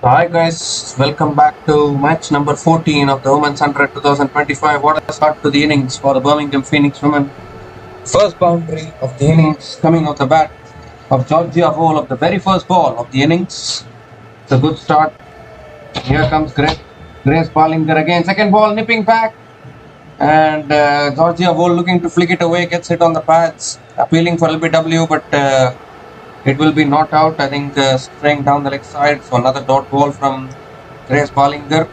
Hi guys, welcome back to match number 14 of the Women's 100 2025. What a start to the innings for the Birmingham Phoenix women. First boundary of the innings coming off the bat of Georgia Hall of the very first ball of the innings. It's a good start. Here comes Grace Ballinger again. Second ball nipping back. And Georgia Hall looking to flick it away, gets hit on the pads. Appealing for LBW, but it will be not out. I think straying down the leg side. So another dot ball from Grace Ballinger.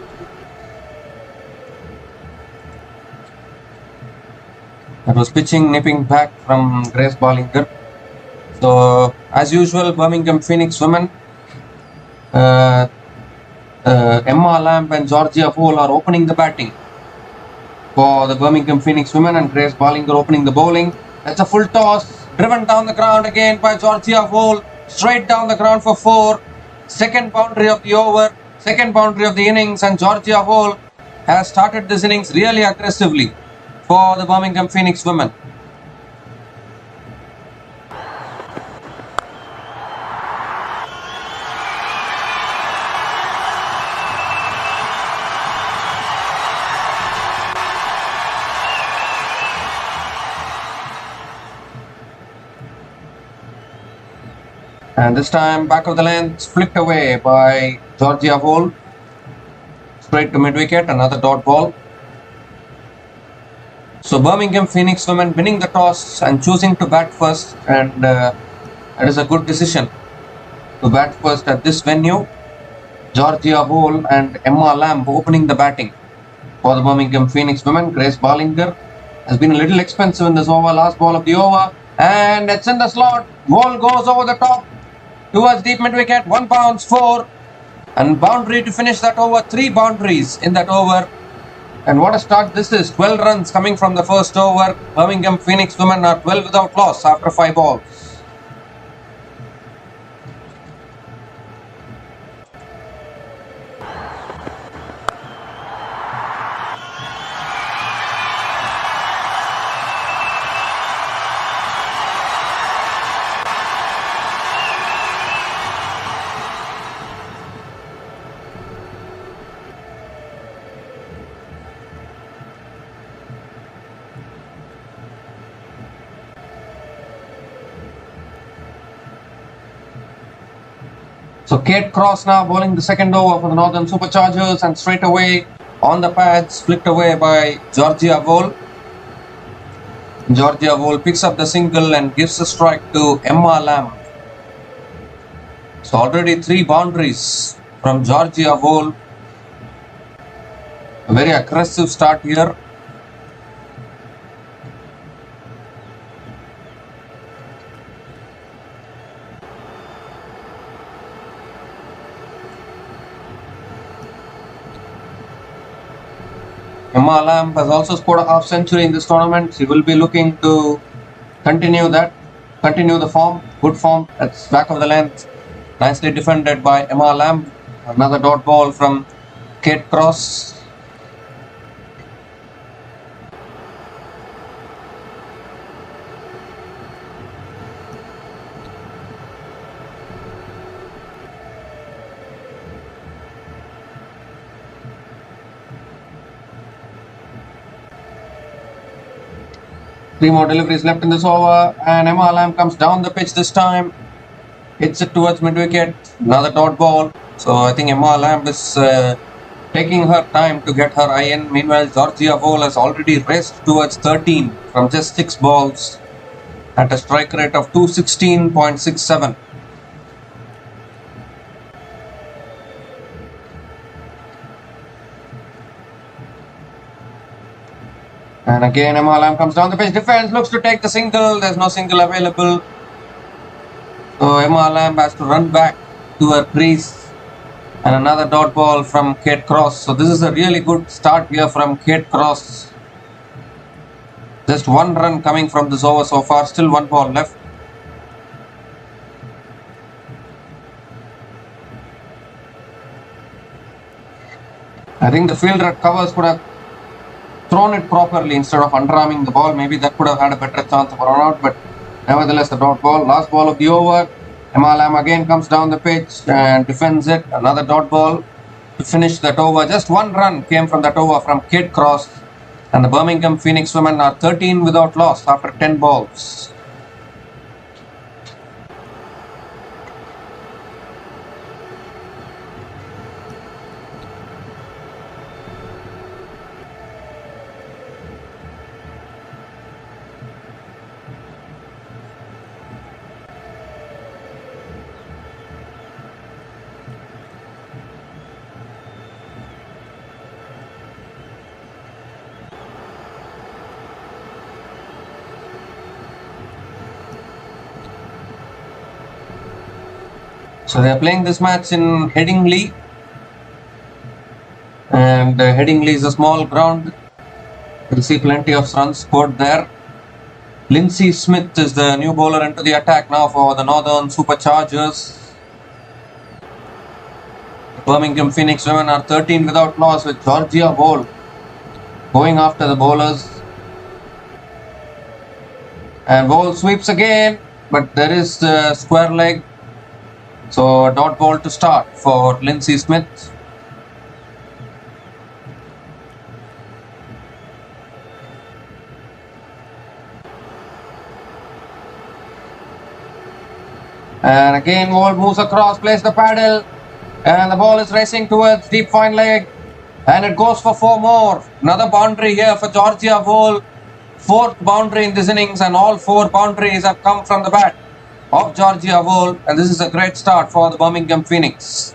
That was pitching, nipping back from Grace Ballinger. So as usual, Birmingham Phoenix women, Emma Lamb and Georgia Hall are opening the batting for the Birmingham Phoenix women, and Grace Ballinger opening the bowling. That's a full toss. Driven down the ground again by Georgia Hall. Straight down the ground for 4. Second boundary of the over. Second boundary of the innings. And Georgia Hall has started this innings really aggressively for the Birmingham Phoenix women. And this time back of the length, flicked away by Georgia Hall. Straight to mid-wicket, another dot ball. So Birmingham Phoenix women winning the toss and choosing to bat first, and that is a good decision to bat first at this venue. Georgia Hall and Emma Lamb opening the batting for the Birmingham Phoenix women. Grace Ballinger has been a little expensive in this over, last ball of the over, and it's in the slot. Ball goes over the top towards deep mid-wicket, 1 bounce, 4, and boundary to finish that over, 3 boundaries in that over. And what a start this is, 12 runs coming from the first over. Birmingham Phoenix women are 12 without loss after 5 balls. So Kate Cross now bowling the second over for the Northern Superchargers, and straight away on the pads, flicked away by Georgia Hall. Georgia Hall picks up the single and gives a strike to Emma Lamb. So already 3 boundaries from Georgia Hall. A very aggressive start here. Emma Lamb has also scored a half century in this tournament. She will be looking to continue the form, good form. That's back of the length. Nicely defended by Emma Lamb. Another dot ball from Kate Cross. Three more deliveries left in this over, and Emma Lamb comes down the pitch this time. Hits it towards mid-wicket. Another dot ball. So I think Emma Lamb is taking her time to get her eye in. Meanwhile, Georgia Hall has already raced towards 13 from just 6 balls at a strike rate of 216.67. And again, Emma Lamb comes down the pitch. Defense looks to take the single. There's no single available. So Emma Lamb has to run back to her crease. And another dot ball from Kate Cross. So this is a really good start here from Kate Cross. Just 1 run coming from this over so far. Still 1 ball left. I think the fielder at covers could have thrown it properly instead of underarming the ball. Maybe that could have had a better chance of a run out, but nevertheless the dot ball. Last ball of the over. Emma Lam again comes down the pitch and defends it. Another dot ball to finish that over. Just one run came from that over from Kate Cross. And the Birmingham Phoenix women are 13 without loss after 10 balls. So they are playing this match in Headingley, and Headingley is a small ground. You'll see plenty of runs scored there. Lindsay Smith is the new bowler into the attack now for the Northern Superchargers. The Birmingham Phoenix women are 13 without loss with Georgia Bowl going after the bowlers. And Bowl sweeps again, but there is the square leg. So a dot ball to start for Lindsay Smith. And again Bowl moves across, plays the paddle, and the ball is racing towards deep fine leg, and it goes for 4 more. Another boundary here for Georgia Bowl. 4th boundary in this innings, and all 4 boundaries have come from the bat of Georgia Bowl, and this is a great start for the Birmingham Phoenix.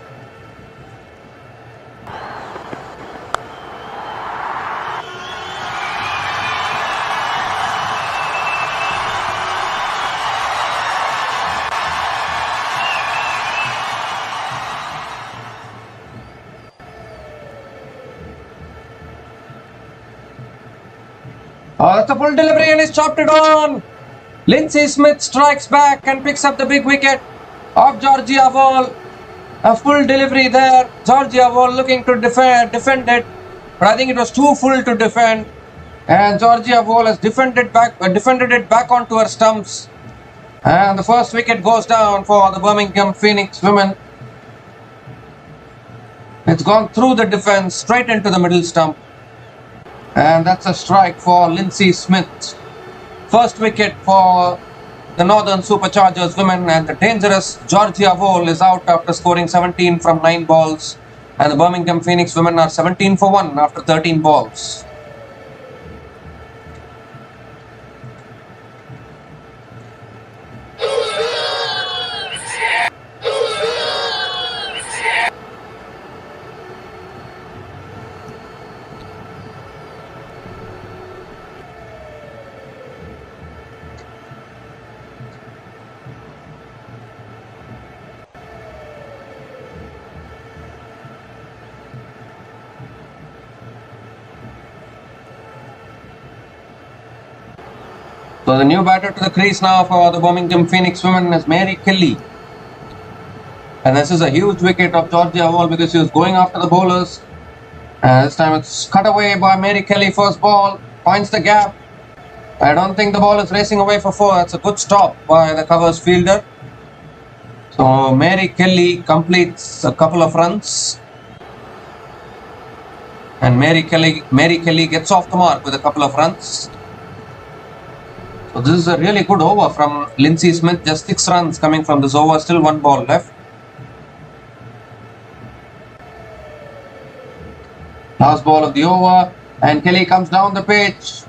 Oh, that's a full delivery and he's chopped it on. Lindsay Smith strikes back and picks up the big wicket of Georgia Bowl. A full delivery there. Georgia Bowl looking to defend it, but I think it was too full to defend. And Georgia Bowl has defended it back onto her stumps. And the first wicket goes down for the Birmingham Phoenix women. It's gone through the defense straight into the middle stump. And that's a strike for Lindsay Smith. First wicket for the Northern Superchargers women, and the dangerous Georgia Bowl is out after scoring 17 from 9 balls. And the Birmingham Phoenix women are 17 for 1 after 13 balls. So the new batter to the crease now for the Birmingham Phoenix women is Mary Kelly. And this is a huge wicket of Georgia Bowl because she was going after the bowlers. And this time it's cut away by Mary Kelly. First ball, finds the gap. I don't think the ball is racing away for 4. It's a good stop by the covers fielder. So Mary Kelly completes a couple of runs. And Mary Kelly gets off the mark with a couple of runs. So this is a really good over from Lindsay Smith. Just 6 runs coming from this over. Still 1 ball left. Last ball of the over. And Kelly comes down the pitch,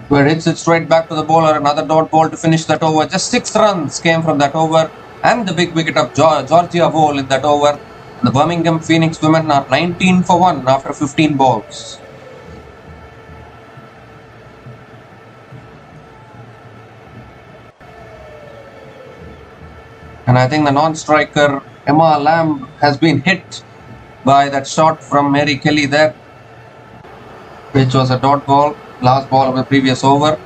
where hits it straight back to the bowler. Another dot ball to finish that over. Just 6 runs came from that over. And the big wicket of Georgia Bowl in that over. The Birmingham Phoenix women are 19 for 1 after 15 balls. And I think the non-striker Emma Lamb has been hit by that shot from Mary Kelly there, which was a dot ball, last ball of the previous over.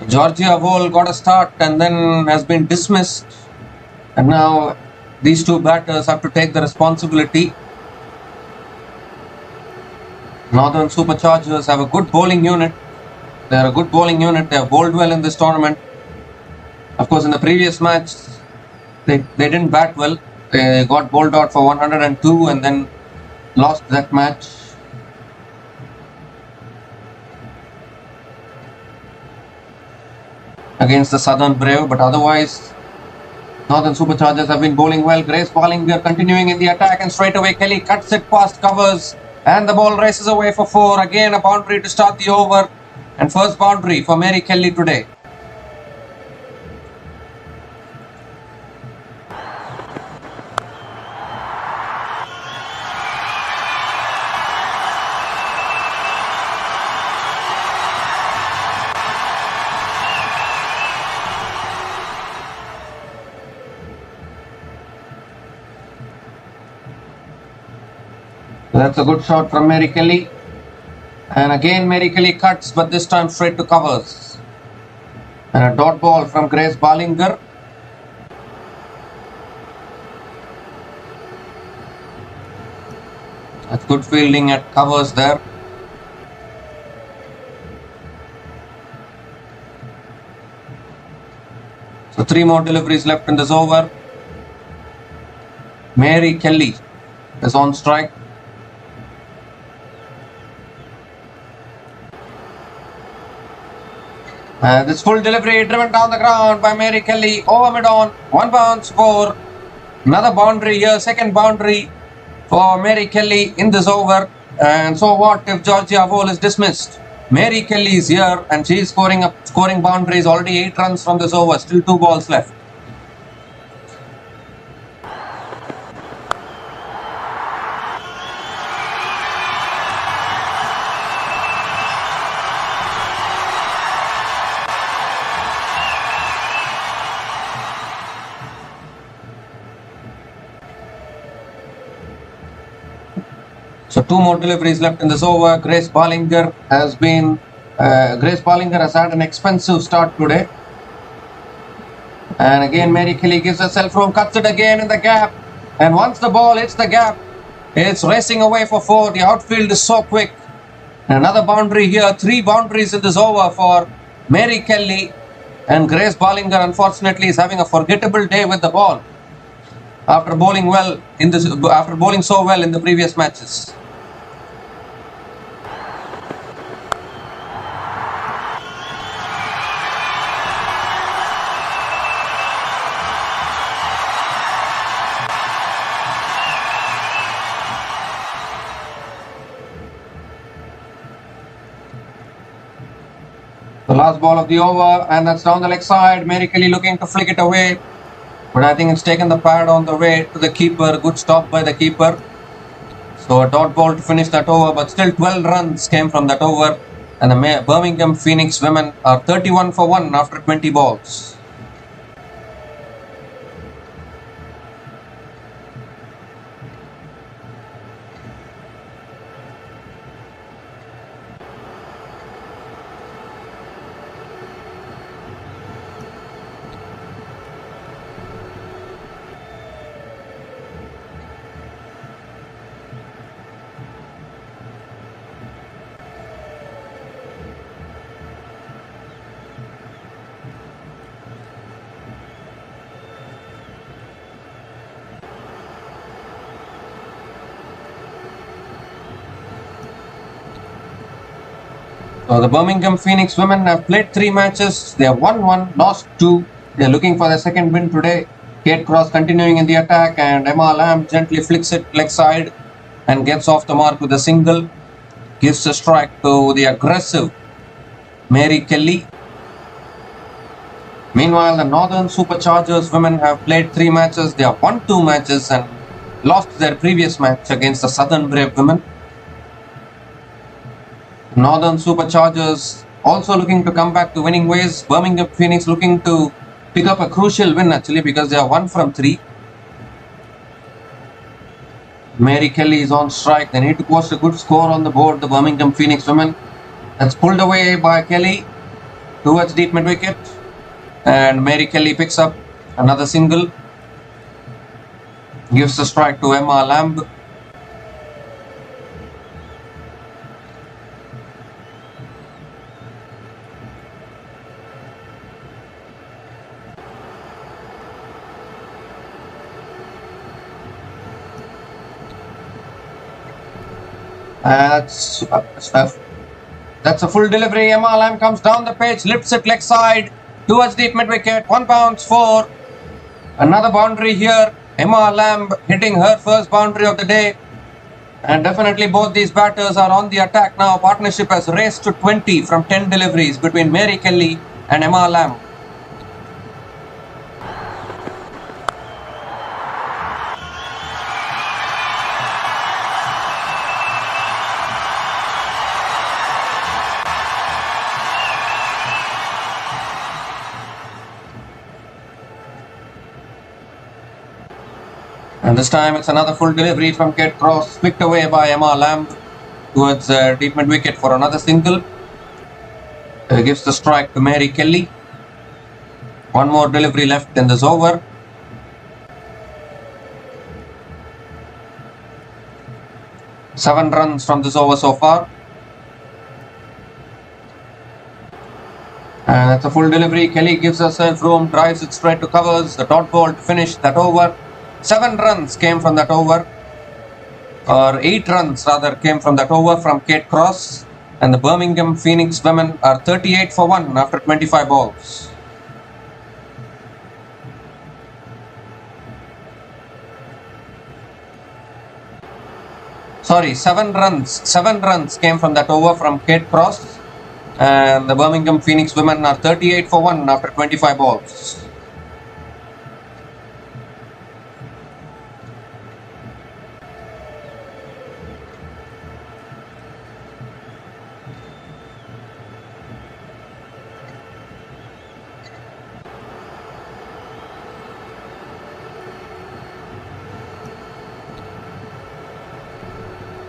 Georgia Bowl got a start and then has been dismissed. And now these two batters have to take the responsibility. Northern Superchargers have a good bowling unit. They are a good bowling unit. They have bowled well in this tournament. Of course, in the previous match, they didn't bat well. They got bowled out for 102 and then lost that match. Against the Southern Brave, but otherwise, Northern Superchargers have been bowling well. Grace Ballinger continuing in the attack, and straight away Kelly cuts it past covers, and the ball races away for 4. Again, a boundary to start the over, and first boundary for Mary Kelly today. That's a good shot from Mary Kelly. And again Mary Kelly cuts, but this time straight to covers. And a dot ball from Grace Ballinger. That's good fielding at covers there. So 3 more deliveries left in this over. Mary Kelly is on strike. This full delivery driven down the ground by Mary Kelly over mid-on. 1 bounce for another boundary here, second boundary for Mary Kelly in this over. And so what if Georgia Vole is dismissed? Mary Kelly is here and she is scoring boundaries. Already 8 runs from this over, still 2 balls left. So 2 more deliveries left in this over. Grace Ballinger has had an expensive start today. And again Mary Kelly gives herself room, cuts it again in the gap. And once the ball hits the gap, it's racing away for 4. The outfield is so quick. And another boundary here. 3 boundaries in this over for Mary Kelly. And Grace Ballinger unfortunately is having a forgettable day with the ball after bowling so well in the previous matches. The last ball of the over, and that's down the leg side. Mary Kelly looking to flick it away, but I think it's taken the pad on the way to the keeper. Good stop by the keeper. So a dot ball to finish that over, but still 12 runs came from that over. And the Birmingham Phoenix women are 31 for 1 after 20 balls. So the Birmingham Phoenix women have played 3 matches. They have won 1, lost 2. They are looking for their second win today. Kate Cross continuing in the attack, and Emma Lamb gently flicks it leg side and gets off the mark with a single. Gives a strike to the aggressive Mary Kelly. Meanwhile, the Northern Superchargers women have played 3 matches. They have won 2 matches and lost their previous match against the Southern Brave women. Northern Superchargers also looking to come back to winning ways. Birmingham Phoenix looking to pick up a crucial win actually, because they are 1 from 3. Mary Kelly is on strike. They need to post a good score on the board, the Birmingham Phoenix women. That's pulled away by Kelly towards deep mid wicket, and Mary Kelly picks up another single. Gives the strike to Emma Lamb. That's a full delivery. Emma Lamb comes down the pitch, lifts it leg side towards deep mid wicket. 1 bounce, 4. Another boundary here. Emma Lamb hitting her first boundary of the day. And definitely both these batters are on the attack now. Partnership has raced to 20 from 10 deliveries between Mary Kelly and Emma Lamb. And this time it's another full delivery from Kate Cross, picked away by Emma Lamb towards deep mid wicket for another single. Gives the strike to Mary Kelly. One more delivery left in this over. Seven runs from this over so far. And that's a full delivery. Kelly gives herself room, drives it straight to covers. The dot ball to finish that over. 7 runs came from that over, or 8 runs rather came from that over from Kate Cross, and the Birmingham Phoenix women are 38 for 1 after 25 balls. Sorry, 7 runs came from that over from Kate Cross, and the Birmingham Phoenix women are 38 for 1 after 25 balls.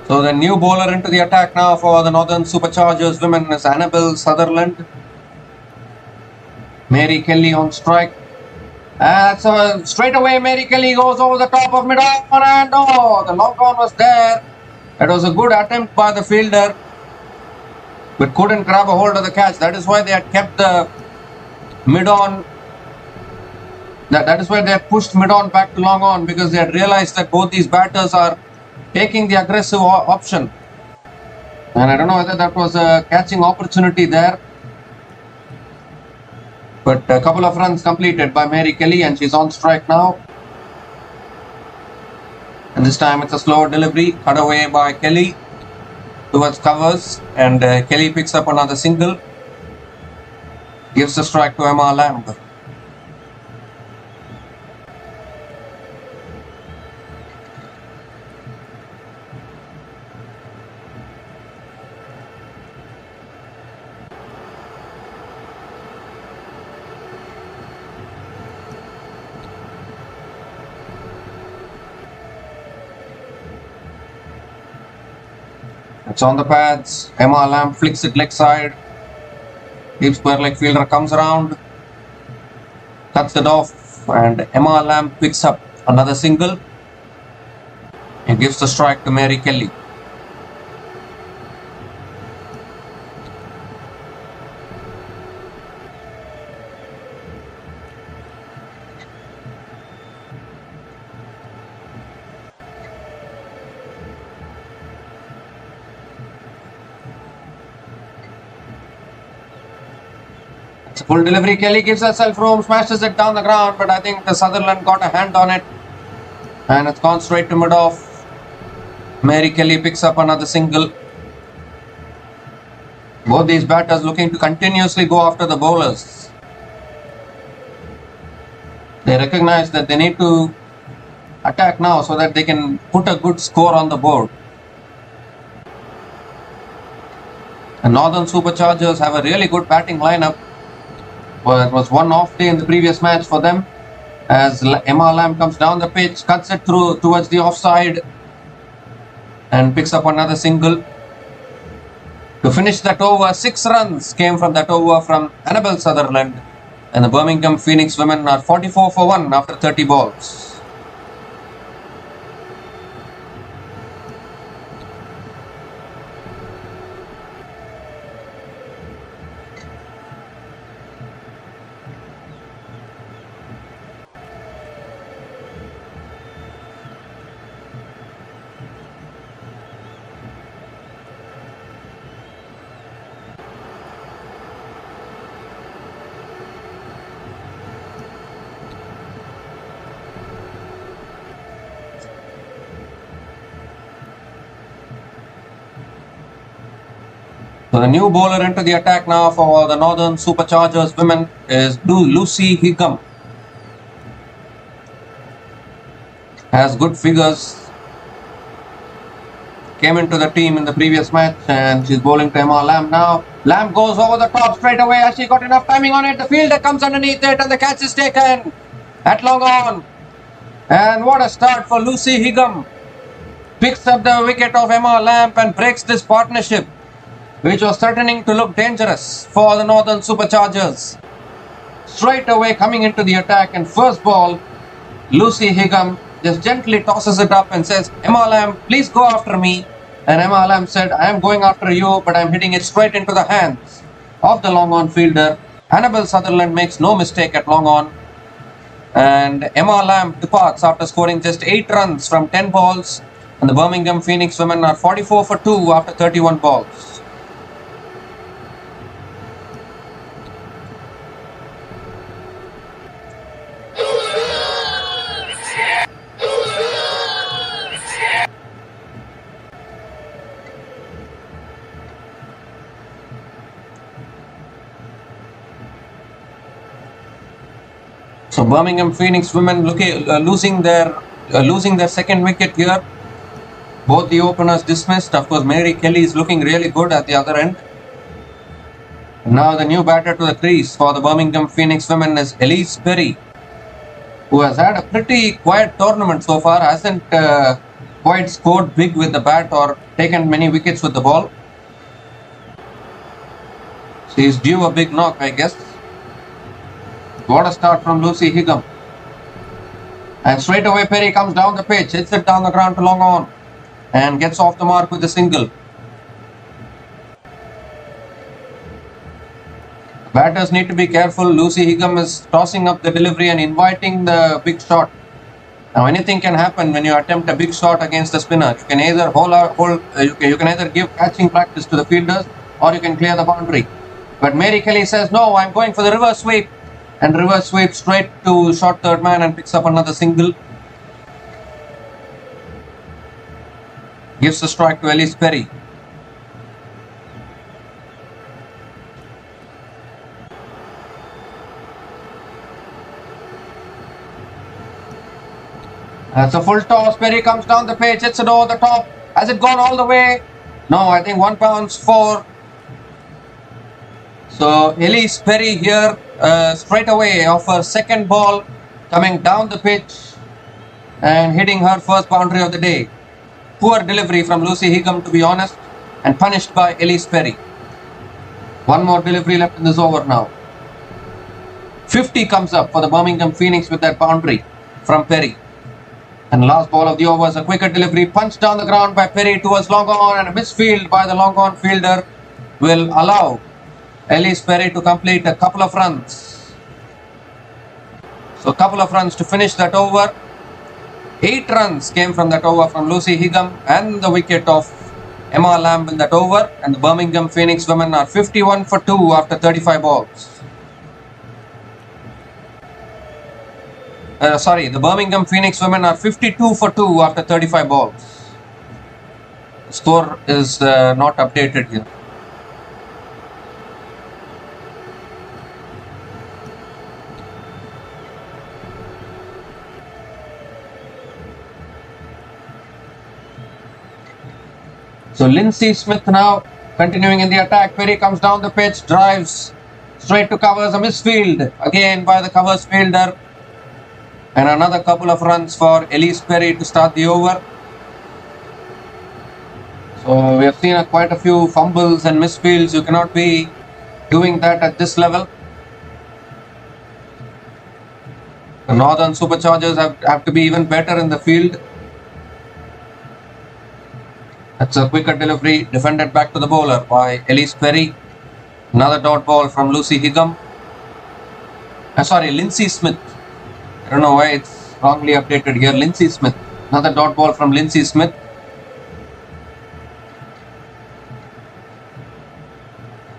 So the new bowler into the attack now for the Northern Superchargers women is Annabelle Sutherland. Mary Kelly on strike. So straight away Mary Kelly goes over the top of mid-on, and the long on was there. It was a good attempt by the fielder, but couldn't grab a hold of the catch. That is why they had kept the mid-on. That is why they had pushed mid-on back to long on, because they had realized that both these batters are taking the aggressive option. And I don't know whether that was a catching opportunity there. But a couple of runs completed by Mary Kelly, and she's on strike now. And this time it's a slower delivery, cut away by Kelly towards covers, and Kelly picks up another single. Gives the strike to Emma Lamb. It's on the pads. Emma Lamb flicks it leg side. Deep square leg fielder comes around, cuts it off, and Emma Lamb picks up another single and gives the strike to Mary Kelly. Full delivery. Kelly gives herself room, smashes it down the ground, but I think the Sutherland got a hand on it, and it's gone straight to mid-off. Mary Kelly picks up another single. Both these batters looking to continuously go after the bowlers. They recognize that they need to attack now so that they can put a good score on the board. The Northern Superchargers have a really good batting lineup. Well, it was one off day in the previous match for them, as Emma Lamb comes down the pitch, cuts it through towards the offside, and picks up another single. To finish that over, 6 runs came from that over from Annabelle Sutherland, and the Birmingham Phoenix women are 44 for 1 after 30 balls. So the new bowler into the attack now for the Northern Superchargers women is Lucy Higham. Has good figures. Came into the team in the previous match and she's bowling to Emma Lamb now. Lamb goes over the top straight away as she got enough timing on it. The fielder comes underneath it and the catch is taken at long on. And what a start for Lucy Higham. Picks up the wicket of Emma Lamb and breaks this partnership, which was threatening to look dangerous for the Northern Superchargers. Straight away coming into the attack, and first ball, Lucy Higham just gently tosses it up and says, Emma Lamb, please go after me. And Emma Lamb said, I am going after you, but I am hitting it straight into the hands of the long on fielder. Annabel Sutherland makes no mistake at long on. And Emma Lamb departs after scoring just 8 runs from 10 balls. And the Birmingham Phoenix women are 44 for 2 after 31 balls. So Birmingham Phoenix women losing their second wicket here. Both the openers dismissed. Of course, Mary Kelly is looking really good at the other end. Now the new batter to the crease for the Birmingham Phoenix women is Elise Perry, who has had a pretty quiet tournament so far. Hasn't quite scored big with the bat or taken many wickets with the ball. She is due a big knock, I guess. What a start from Lucy Higham. And straight away Perry comes down the pitch, hits it down the ground to long on and gets off the mark with a single. Batters need to be careful. Lucy Higham is tossing up the delivery and inviting the big shot. Now anything can happen when you attempt a big shot against a spinner. You can either you can either give catching practice to the fielders or you can clear the boundary. But Mary Kelly says, no, I'm going for the reverse sweep. And reverse sweep straight to short third man and picks up another single. Gives a strike to Elise Perry. That's a full toss. Perry comes down the pitch, hits it over the top. Has it gone all the way? No, I think 1 bounce 4. So Elise Perry here straight away off her second ball, coming down the pitch and hitting her first boundary of the day. Poor delivery from Lucy Higham, to be honest, and punished by Elise Perry. One more delivery left in this over now. 50 comes up for the Birmingham Phoenix with that boundary from Perry. And last ball of the over is a quicker delivery, punched down the ground by Perry towards long on, and a misfield by the long on fielder will allow Elise Perry to complete a couple of runs. So a couple of runs to finish that over. 8 runs came from that over from Lucy Higham and the wicket of Emma Lamb in that over. And the Birmingham Phoenix women are 51 for 2 after 35 balls. The Birmingham Phoenix women are 52 for 2 after 35 balls. The score is not updated here. So Lindsay Smith now continuing in the attack. Perry comes down the pitch, drives straight to covers, a misfield again by the covers fielder. And another couple of runs for Elise Perry to start the over. So we have seen quite a few fumbles and misfields. You cannot be doing that at this level. The Northern Superchargers have to be even better in the field. That's a quicker delivery, defended back to the bowler by Elise Perry. Another dot ball from Lucy Higham. Lindsay Smith. I don't know why it's wrongly updated here. Lindsay Smith. Another dot ball from Lindsay Smith.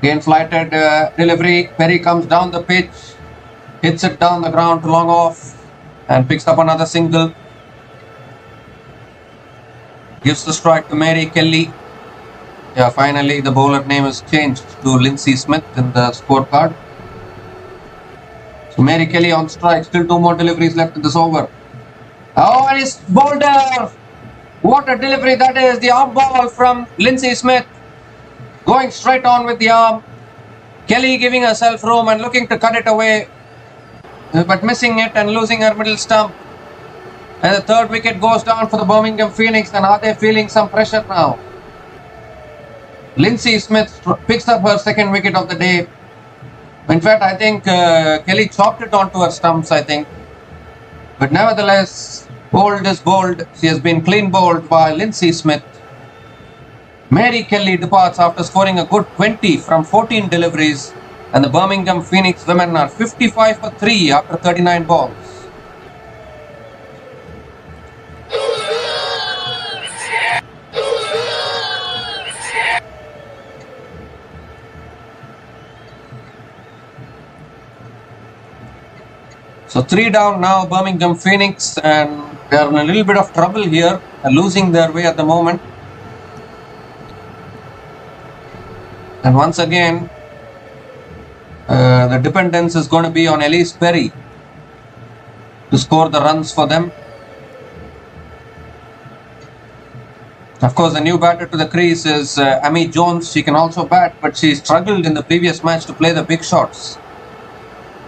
Again flighted delivery. Perry comes down the pitch, hits it down the ground to long off and picks up another single. Gives the strike to Mary Kelly. Yeah, finally the bowler name is changed to Lindsay Smith in the scorecard. So Mary Kelly on strike. Still 2 more deliveries left in this over. Oh, and it's bowled out. What a delivery that is. The arm ball from Lindsay Smith. Going straight on with the arm. Kelly giving herself room and looking to cut it away, but missing it and losing her middle stump. And the third wicket goes down for the Birmingham Phoenix. And are they feeling some pressure now? Lindsay Smith picks up her second wicket of the day. In fact, I think Kelly chopped it onto her stumps, I think. But nevertheless, bowled is bowled. She has been clean bowled by Lindsay Smith. Mary Kelly departs after scoring a good 20 from 14 deliveries. And the Birmingham Phoenix women are 55 for 3 after 39 balls. So 3 down now, Birmingham Phoenix, and they are in a little bit of trouble here, losing their way at the moment. And once again, the dependence is going to be on Elise Perry to score the runs for them. Of course, the new batter to the crease is Amy Jones. She can also bat, but she struggled in the previous match to play the big shots.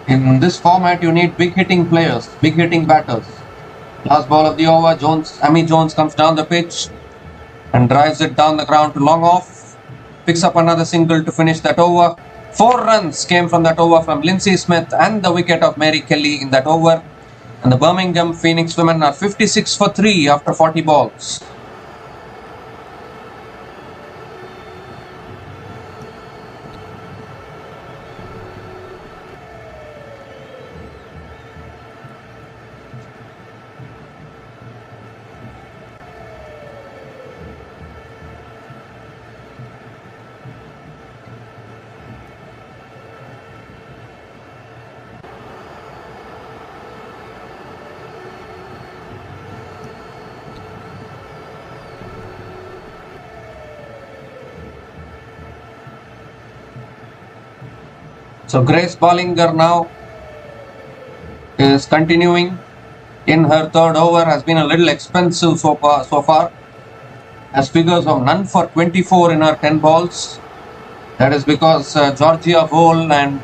In this format, you need big hitting players, big hitting batters. Last ball of the over, Amy Jones comes down the pitch and drives it down the ground to long off. Picks up another single to finish that over. 4 runs came from that over from Lindsay Smith and the wicket of Mary Kelly in that over. And the Birmingham Phoenix women are 56 for 3 after 40 balls. So Grace Bollinger now is continuing in her third over. Has been a little expensive so far. Has figures of none for 24 in her 10 balls. That is because Georgia Vole and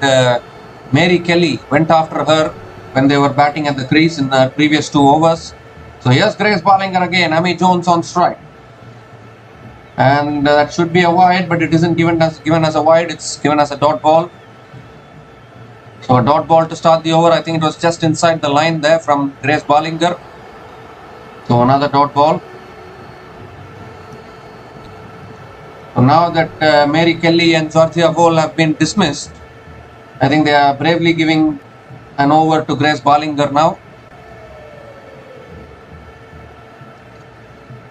Mary Kelly went after her when they were batting at the crease in the previous 2 overs. So here's Grace Bollinger again. Amy Jones on strike. And that should be a wide, but it isn't given as a wide. It's given as a dot ball. So a dot ball to start the over. I think it was just inside the line there from Grace Bollinger. So another dot ball. So now that Mary Kelly and Georgia Vole have been dismissed, I think they are bravely giving an over to Grace Bollinger now.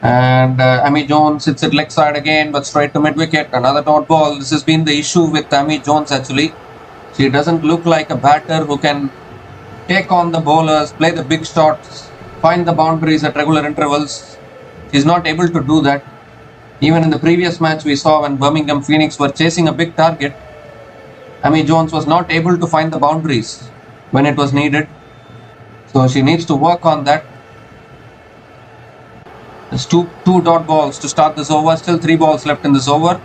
And Amy Jones hits it leg side again, but straight to mid wicket. Another dot ball. This has been the issue with Amy Jones actually. She doesn't look like a batter who can take on the bowlers, play the big shots, find the boundaries at regular intervals. She's not able to do that. Even in the previous match we saw when Birmingham Phoenix were chasing a big target, Amy Jones was not able to find the boundaries when it was needed. So she needs to work on that. There's two dot balls to start this over. Still 3 balls left in this over.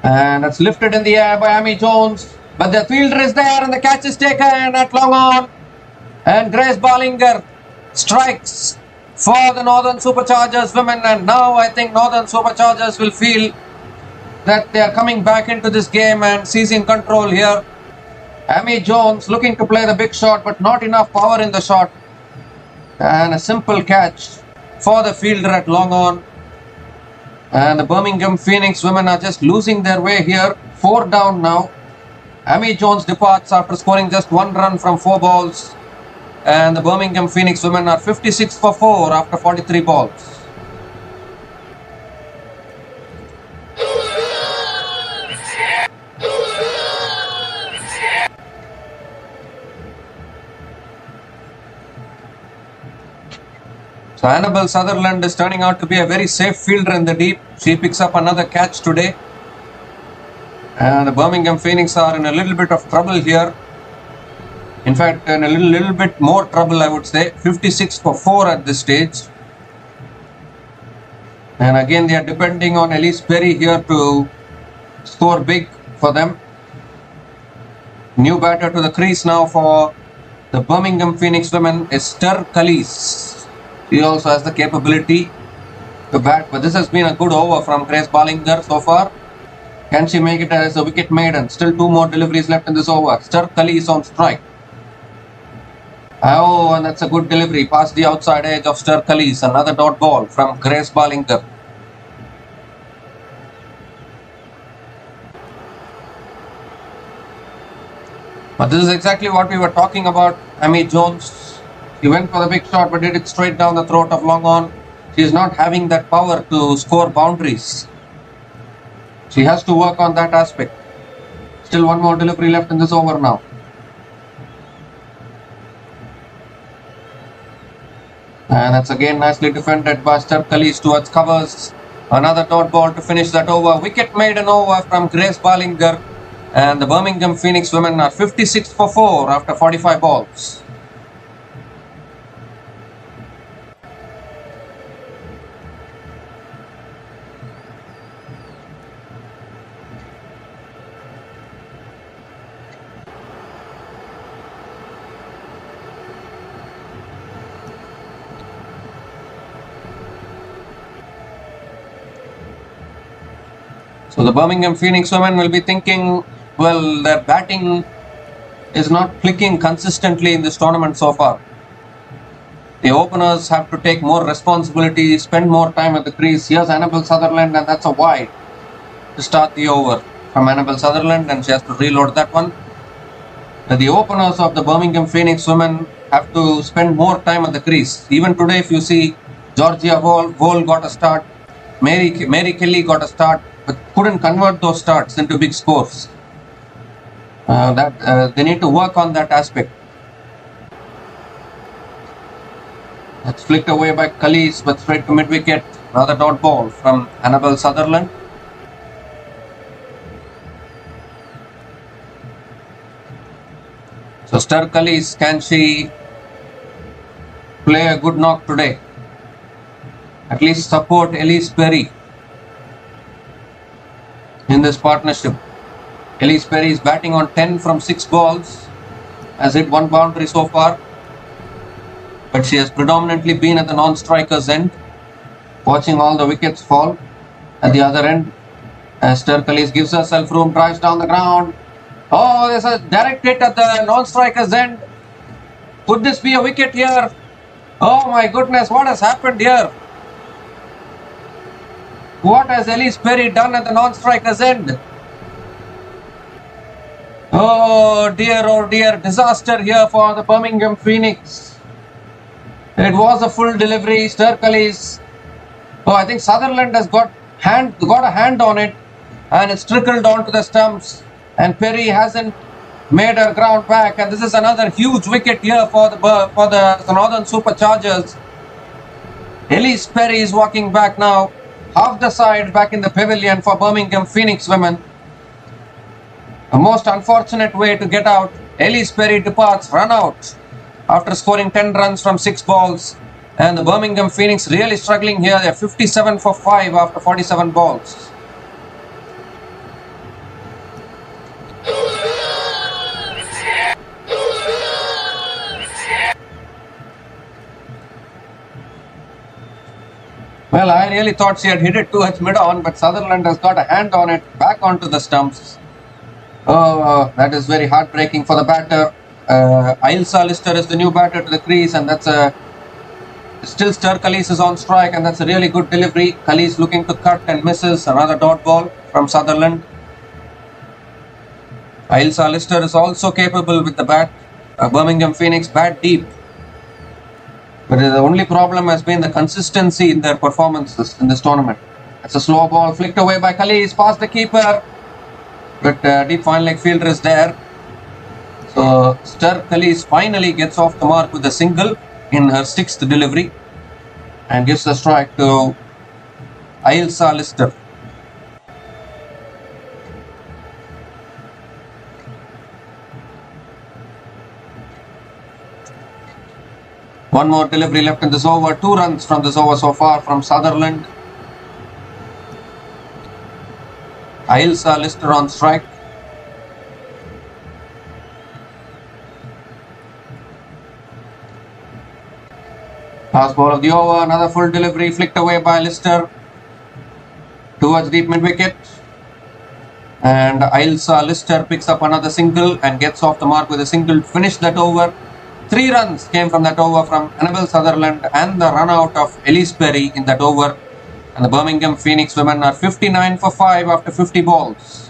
And it's lifted in the air by Amy Jones. But the fielder is there and the catch is taken at long on. And Grace Bollinger strikes for the Northern Superchargers women. And now I think Northern Superchargers will feel that they are coming back into this game and seizing control here. Amy Jones looking to play the big shot, but not enough power in the shot. And a simple catch for the fielder at long on. And the Birmingham Phoenix women are just losing their way here. 4 down now. Amy Jones departs after scoring just 1 run from 4 balls. And the Birmingham Phoenix women are 56 for 4 after 43 balls. So Annabelle Sutherland is turning out to be a very safe fielder in the deep. She picks up another catch today. And the Birmingham Phoenix are in a little bit of trouble here. In fact, in a little bit more trouble, I would say. 56 for 4 at this stage. And again, they are depending on Elise Perry here to score big for them. New batter to the crease now for the Birmingham Phoenix women is Elise. She also has the capability to bat, but this has been a good over from Grace Ballinger so far. Can she make it as a wicket maiden? Still 2 more deliveries left in this over. Elise on strike. Oh, and that's a good delivery past the outside edge of Elise. Another dot ball from Grace Ballinger. But this is exactly what we were talking about. Amy Jones. He went for the big shot but did it straight down the throat of long on. She is not having that power to score boundaries. She has to work on that aspect. Still 1 more delivery left in this over now. And that's again nicely defended by Elise towards covers. Another dot ball to finish that over. Wicket maiden over from Grace Ballinger. And the Birmingham Phoenix women are 56 for 4 after 45 balls. So the Birmingham Phoenix women will be thinking, well, their batting is not clicking consistently in this tournament so far. The openers have to take more responsibility, spend more time at the crease. Here's Annabelle Sutherland, and that's a wide to start the over from Annabelle Sutherland, and she has to reload that one. The openers of the Birmingham Phoenix women have to spend more time at the crease. Even today, if you see, Georgia Vole got a start, Mary Kelly got a start, but couldn't convert those starts into big scores. They need to work on that aspect. That's flicked away by Elise, but straight to mid-wicket. Another dot ball from Annabelle Sutherland. So Elise, can she play a good knock today? At least support Elise Perry in this partnership. Elise Perry is batting on 10 from 6 balls, has hit 1 boundary so far, but she has predominantly been at the non-striker's end, watching all the wickets fall at the other end. As Elise gives herself room, drives down the ground. Oh, there's a direct hit at the non-striker's end. Could this be a wicket here? Oh my goodness, what has happened here? What has Elise Perry done at the non-striker's end? Oh dear, disaster here for the Birmingham Phoenix. It was a full delivery, Elise. Oh, I think Sutherland has got a hand on it, and it's trickled onto the stumps, and Perry hasn't made her ground back, and this is another huge wicket here for the Northern Superchargers. Elise Perry is walking back now, half the side back in the pavilion for Birmingham Phoenix women. A most unfortunate way to get out. Elise Perry departs, run out after scoring 10 runs from 6 balls. And the Birmingham Phoenix really struggling here. They're 57 for 5 after 47 balls. Well, I really thought she had hit it towards mid-on, but Sutherland has got a hand on it, back onto the stumps. Oh, that is very heartbreaking for the batter. Elise Lister is the new batter to the crease, and that's still Elise is on strike, and that's a really good delivery. Elise looking to cut and misses. Another dot ball from Sutherland. Elise Lister is also capable with the bat. Birmingham Phoenix bat deep. But the only problem has been the consistency in their performances in this tournament. It's a slow ball flicked away by Elise, past the keeper. But deep fine leg fielder is there. So Elise finally gets off the mark with a single in her 6th delivery. and gives the strike to Elise Lister. One more delivery left in this over. 2 runs from this over so far from Sutherland. Elise Lister on strike. Last ball of the over. Another full delivery flicked away by Lister towards deep mid wicket. And Elise Lister picks up another single and gets off the mark with a single to finish that over. 3 runs came from that over from Annabel Sutherland and the run out of Elise Perry in that over. And the Birmingham Phoenix women are 59 for 5 after 50 balls.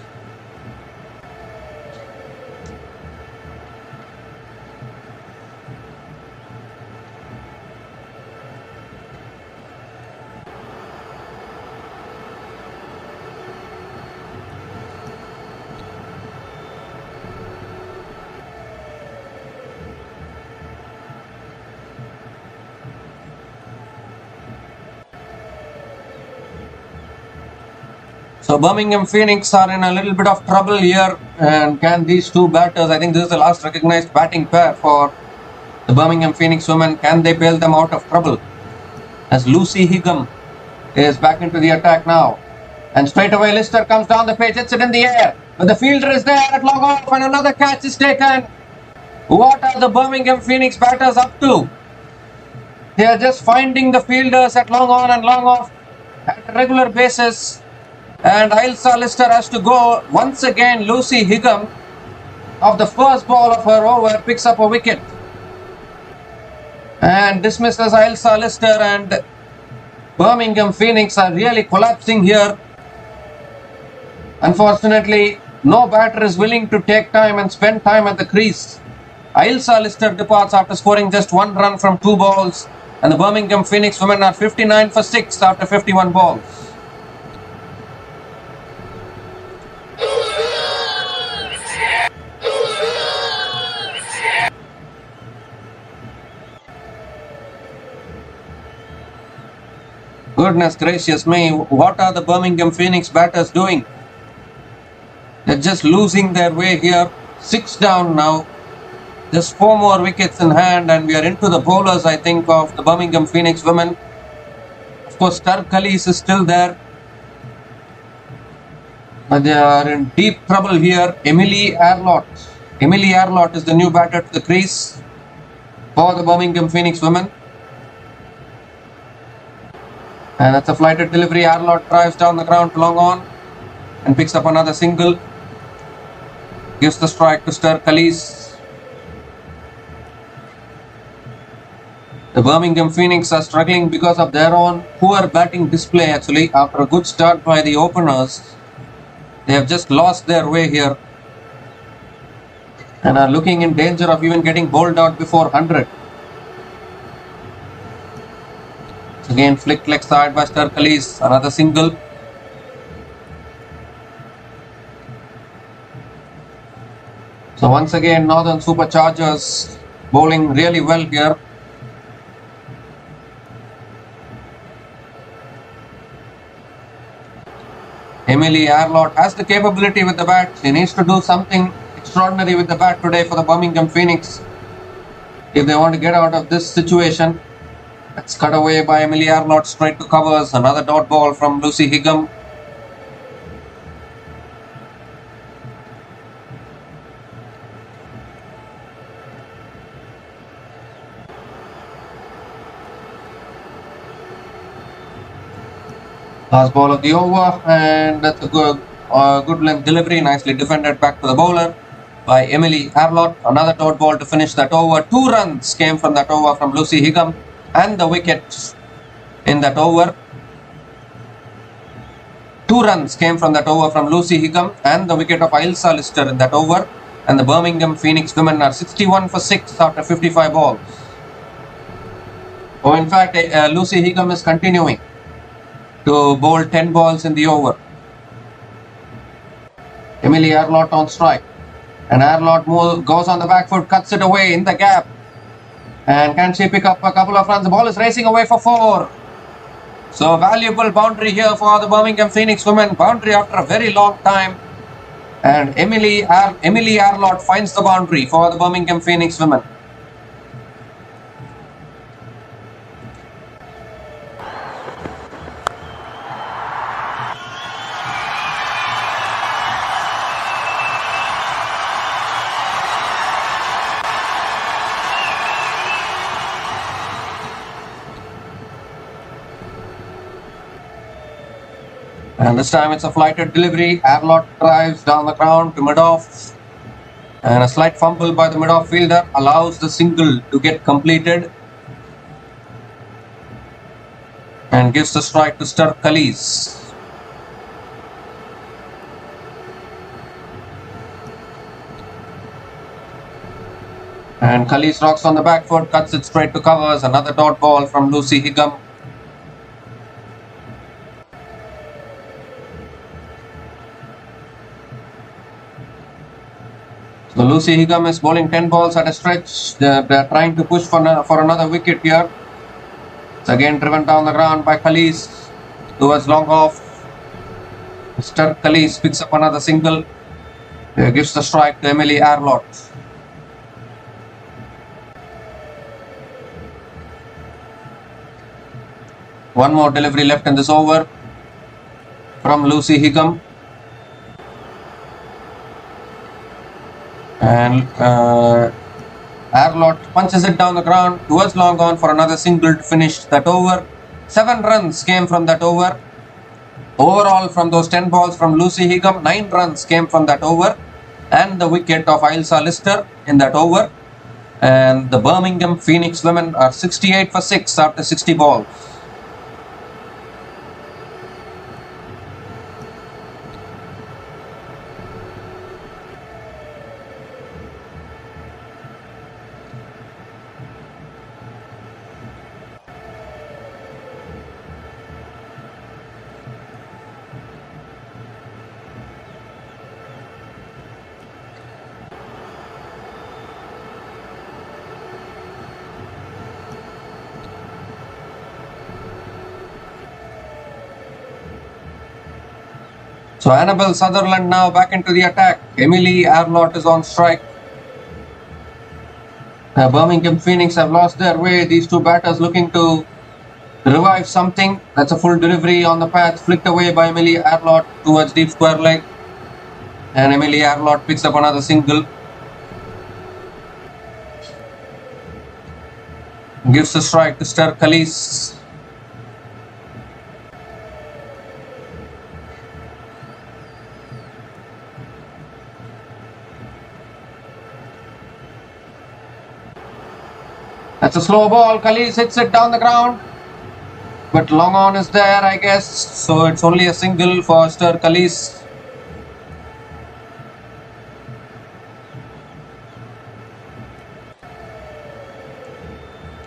So Birmingham Phoenix are in a little bit of trouble here, and can these two batters, I think this is the last recognized batting pair for the Birmingham Phoenix women, can they bail them out of trouble? As Lucy Higham is back into the attack now, and straight away Lister comes down the pitch, hits it in the air, but the fielder is there at long off and another catch is taken. What are the Birmingham Phoenix batters up to? They are just finding the fielders at long on and long off at a regular basis. And Elise Lister has to go once again. Lucy Higham, of the first ball of her over, picks up a wicket and dismisses Elise Lister, and Birmingham Phoenix are really collapsing here. Unfortunately, no batter is willing to take time and spend time at the crease. Elise Lister departs after scoring just 1 run from 2 balls, and the Birmingham Phoenix women are 59 for 6 after 51 balls. Goodness gracious me, what are the Birmingham Phoenix batters doing? They're just losing their way here. 6 down now. Just 4 more wickets in hand, and we are into the bowlers, I think, of the Birmingham Phoenix women. Of course, Elise is still there, but they are in deep trouble here. Emily Arlott is the new batter to the crease for the Birmingham Phoenix women. And that's a flighted delivery. Arlott drives down the ground long on and picks up another single. Gives the strike to Elise. The Birmingham Phoenix are struggling because of their own poor batting display actually. After a good start by the openers, they have just lost their way here and are looking in danger of even getting bowled out before 100. Again flicked leg side by Elise, another single. So once again Northern Superchargers bowling really well here. Emily Arlott has the capability with the bat. She needs to do something extraordinary with the bat today for the Birmingham Phoenix if they want to get out of this situation. It's cut away by Emily Arlott straight to covers. Another dot ball from Lucy Higham. Last ball of the over, and that's a good length delivery, nicely defended back to the bowler by Emily Arlott. Another dot ball to finish that over. 2 runs came from that over from Lucy Higham, and the wicket in that over. 2 runs came from that over from Lucy Higham and the wicket of Elise Lister in that over, and the Birmingham Phoenix women are 61 for 6 after 55 balls. Oh, in fact, Lucy Higham is continuing to bowl 10 balls in the over. Emily Arlott on strike, and Arlott goes on the back foot, cuts it away in the gap. And can she pick up a couple of runs? The ball is racing away for 4. So valuable boundary here for the Birmingham Phoenix women. Boundary after a very long time. And Emily Arlott finds the boundary for the Birmingham Phoenix women. And this time it's a flighted delivery. Arlott drives down the ground to mid-off. And a slight fumble by the mid-off fielder allows the single to get completed. And gives the strike to Sturk Elise. And Elise rocks on the back foot, cuts it straight to covers. Another dot ball from Lucy Higham. So Lucy Higham is bowling 10 balls at a stretch. They're trying to push for another wicket here. It's again driven down the ground by Elise towards long off. Mr. Elise picks up another single. Gives the strike to Emily Arlott. One more delivery left in this over from Lucy Higham. And Arlott punches it down the ground towards long on for another single to finish that over. 7 runs came from that over. Overall, from those 10 balls from Lucy Higham, 9 runs came from that over. And the wicket of Ailsa Lister in that over. And the Birmingham Phoenix women are 68 for 6 after 60 balls. So Annabel Sutherland now back into the attack. Emily Arlott is on strike. Birmingham Phoenix have lost their way. These two batters looking to revive something. That's a full delivery on the path, flicked away by Emily Arlott towards deep square leg. And Emily Arlott picks up another single. Gives the strike to Sturk Elise. That's a slow ball. Elise hits it down the ground. But long on is there, I guess. So it's only a single for Sturk Elise.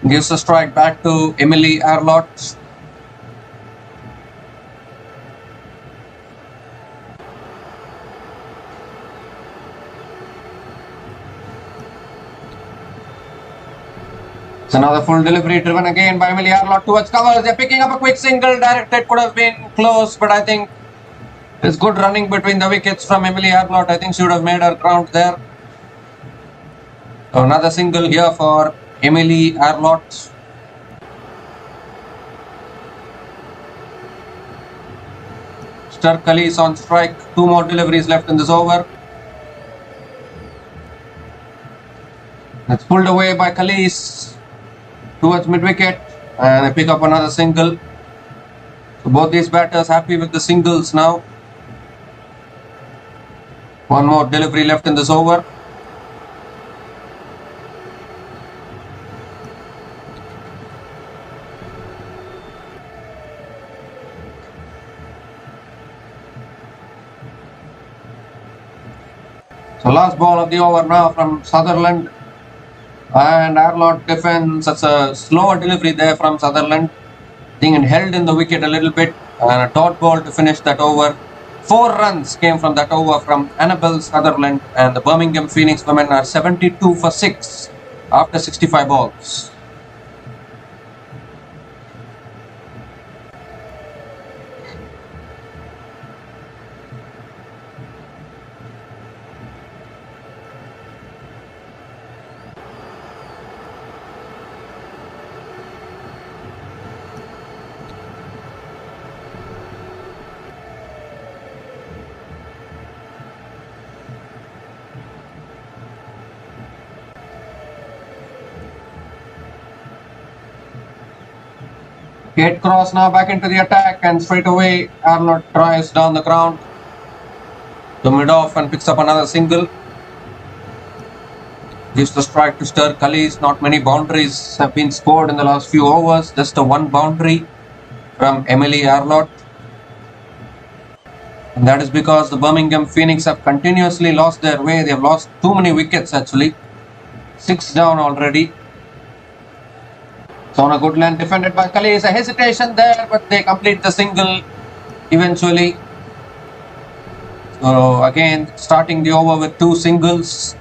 Gives the strike back to Emily Arlott. It's another full delivery driven again by Emily Arlott towards covers. They're picking up a quick single. Directed, could have been close, but I think it's good running between the wickets from Emily Arlott. I think she would have made her ground there. So another single here for Emily Arlott. Sturk Elise on strike. 2 more deliveries left in this over. It's pulled away by Elise towards mid-wicket, and they pick up another single. So both these batters happy with the singles now. One more delivery left in this over. So last ball of the over now from Sutherland. And Arlott defends. That's a slower delivery there from Sutherland. I think it held in the wicket a little bit. And a dot ball to finish that over. 4 runs came from that over from Annabel Sutherland. And the Birmingham Phoenix women are 72 for 6 after 65 balls. Kate Cross now back into the attack, and straight away Arlott drives down the ground to mid-off and picks up another single. Gives the strike to Stir Cullies. Not many boundaries have been scored in the last few overs. Just a one boundary from Emily Arlott. And that is because the Birmingham Phoenix have continuously lost their way. They have lost too many wickets actually. 6 down already. So on a good length defended by Cullies. A hesitation there, but they complete the single eventually. So again, starting the over with 2 singles.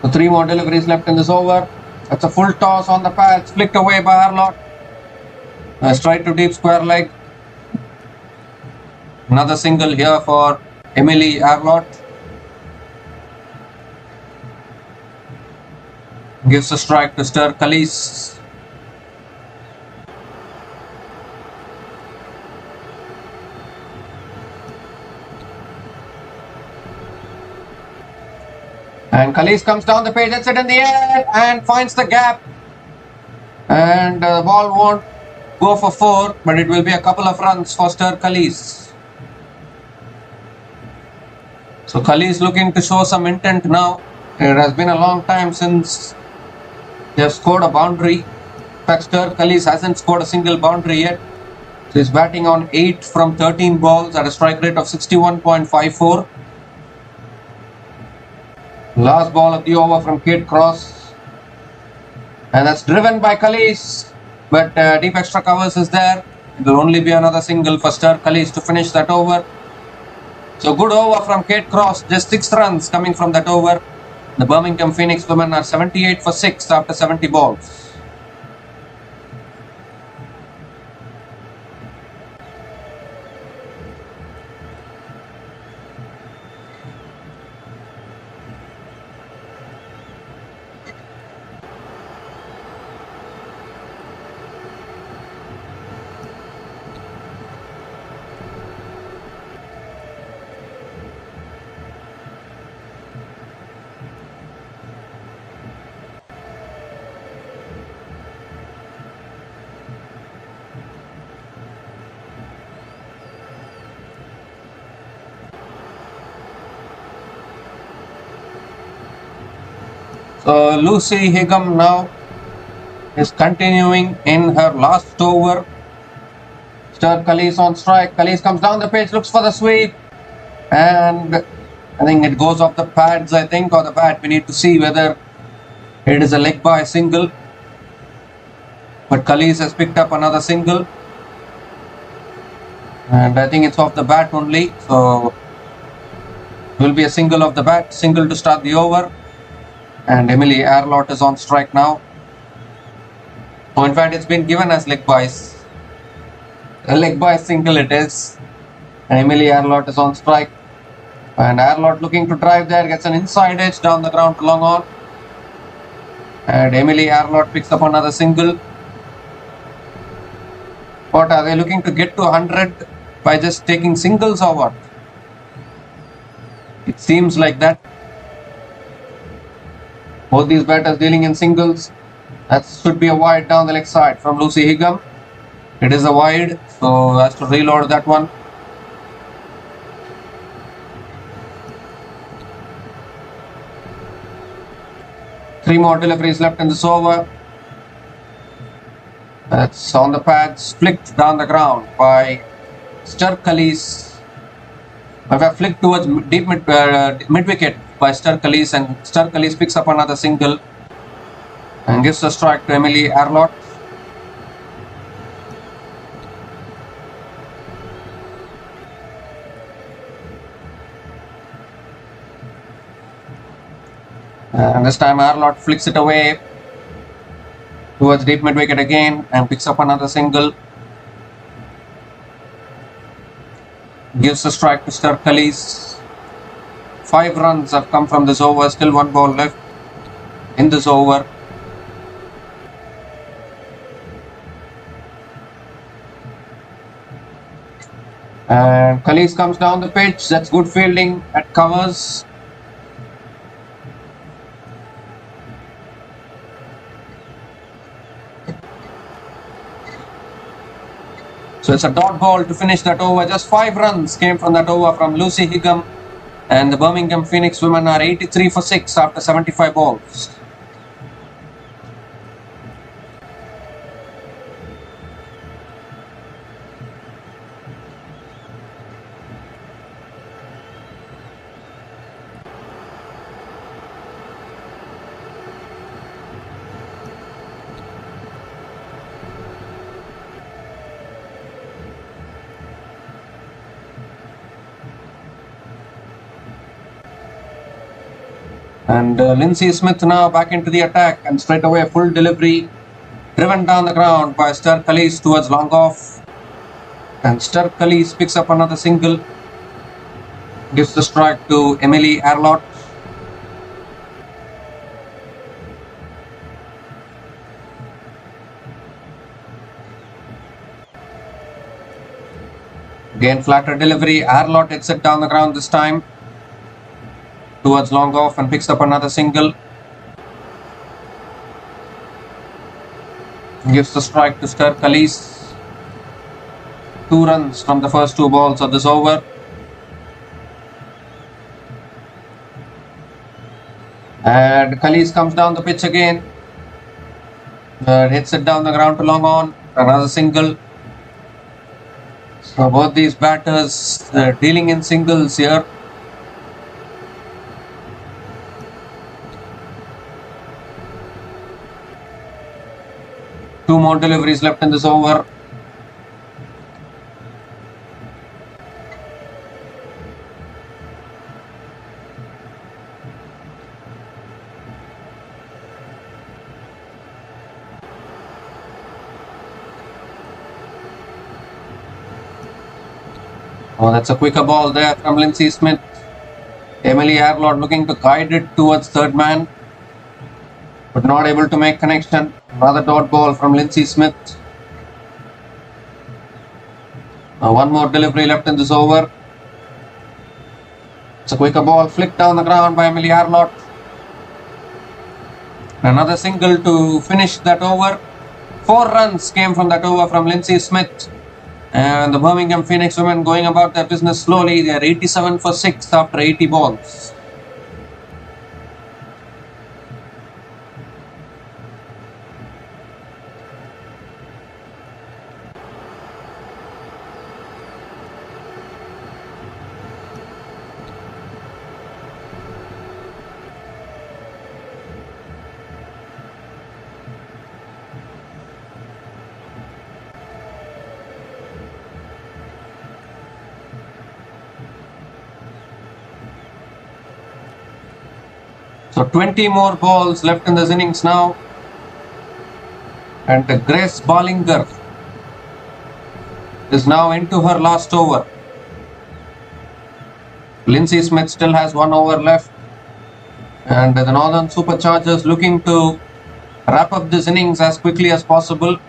So 3 more deliveries left in this over. That's a full toss on the pads, flicked away by Arlott. Straight to deep square leg. Another single here for Emily Arlott. Gives a strike to Stir Cullies. And Cullies comes down the page, hits it in the air and finds the gap. And the ball won't go for 4, but it will be a couple of runs for Stir Cullies. So Cullies looking to show some intent now. It has been a long time since they have scored a boundary. In fact, Stir Cullies hasn't scored a single boundary yet. So he's batting on 8 from 13 balls at a strike rate of 61.54. Last ball of the over from Kate Cross, and that's driven by Cullies, but deep extra covers is there. It will only be another single for Stir Cullies to finish that over. So good over from Kate Cross, just 6 runs coming from that over. The Birmingham Phoenix women are 78 for 6 after 70 balls. So Lucy Higham now is continuing in her last over. Stir Cullies on strike. Cullies comes down the pitch, looks for the sweep, and I think it goes off the pads, or the bat. We need to see whether it is a leg by single. But Cullies has picked up another single, and I think it's off the bat only. So it will be a single off the bat, single to start the over. And Emily Arlott is on strike now. Oh, in fact, it's been given as leg byes. A leg by single it is. And Emily Arlott is on strike. And Arlott looking to drive there, gets an inside edge down the ground to long on. And Emily Arlott picks up another single. What are they looking to get to 100 by just taking singles or what? It seems like that. Both these batters dealing in singles. That should be a wide down the leg side from Lucy Higham. It is a wide, so has to reload that one. Three more deliveries left in this over. That's on the pads, flicked down the ground by Stir Cullies. Flicked towards deep mid-wicket by Stir Cullies, and Stir Cullies picks up another single and gives a strike to Emily Arlott. And this time Arlott flicks it away towards deep mid-wicket again and picks up another single. Gives a strike to Stir Cullies. 5 runs have come from this over, still 1 ball left in this over. And Khalees comes down the pitch. That's good fielding at covers. So it's a dot ball to finish that over. Just 5 runs came from that over from Lucy Higham. And the Birmingham Phoenix women are 83 for 6 after 75 balls. And Lindsay Smith now back into the attack, and straight away full delivery driven down the ground by Stir Khalees towards long off. And Stir Khalees picks up another single, gives the strike to Emily Arlott. Again flatter delivery, Arlott hits it down the ground this time towards long off and picks up another single. Gives the strike to Stir Khalees. 2 runs from the first 2 balls of this over. And Khalees comes down the pitch again. Hits it down the ground to long on. Another single. So both these batters dealing in singles here. Two more deliveries left in this over. Oh, that's a quicker ball there from Lindsay Smith. Emily Arlott looking to guide it towards third man, but not able to make connection. Another dot ball from Lindsay Smith. One more delivery left in this over. It's a quicker ball flicked down the ground by Emily Arlott. Another single to finish that over. 4 runs came from that over from Lindsay Smith. And the Birmingham Phoenix women going about their business slowly. They are 87 for 6 after 80 balls. So 20 more balls left in this innings now. And Grace Ballinger is now into her last over. Lindsay Smith still has 1 over left. And the Northern Superchargers looking to wrap up this innings as quickly as possible.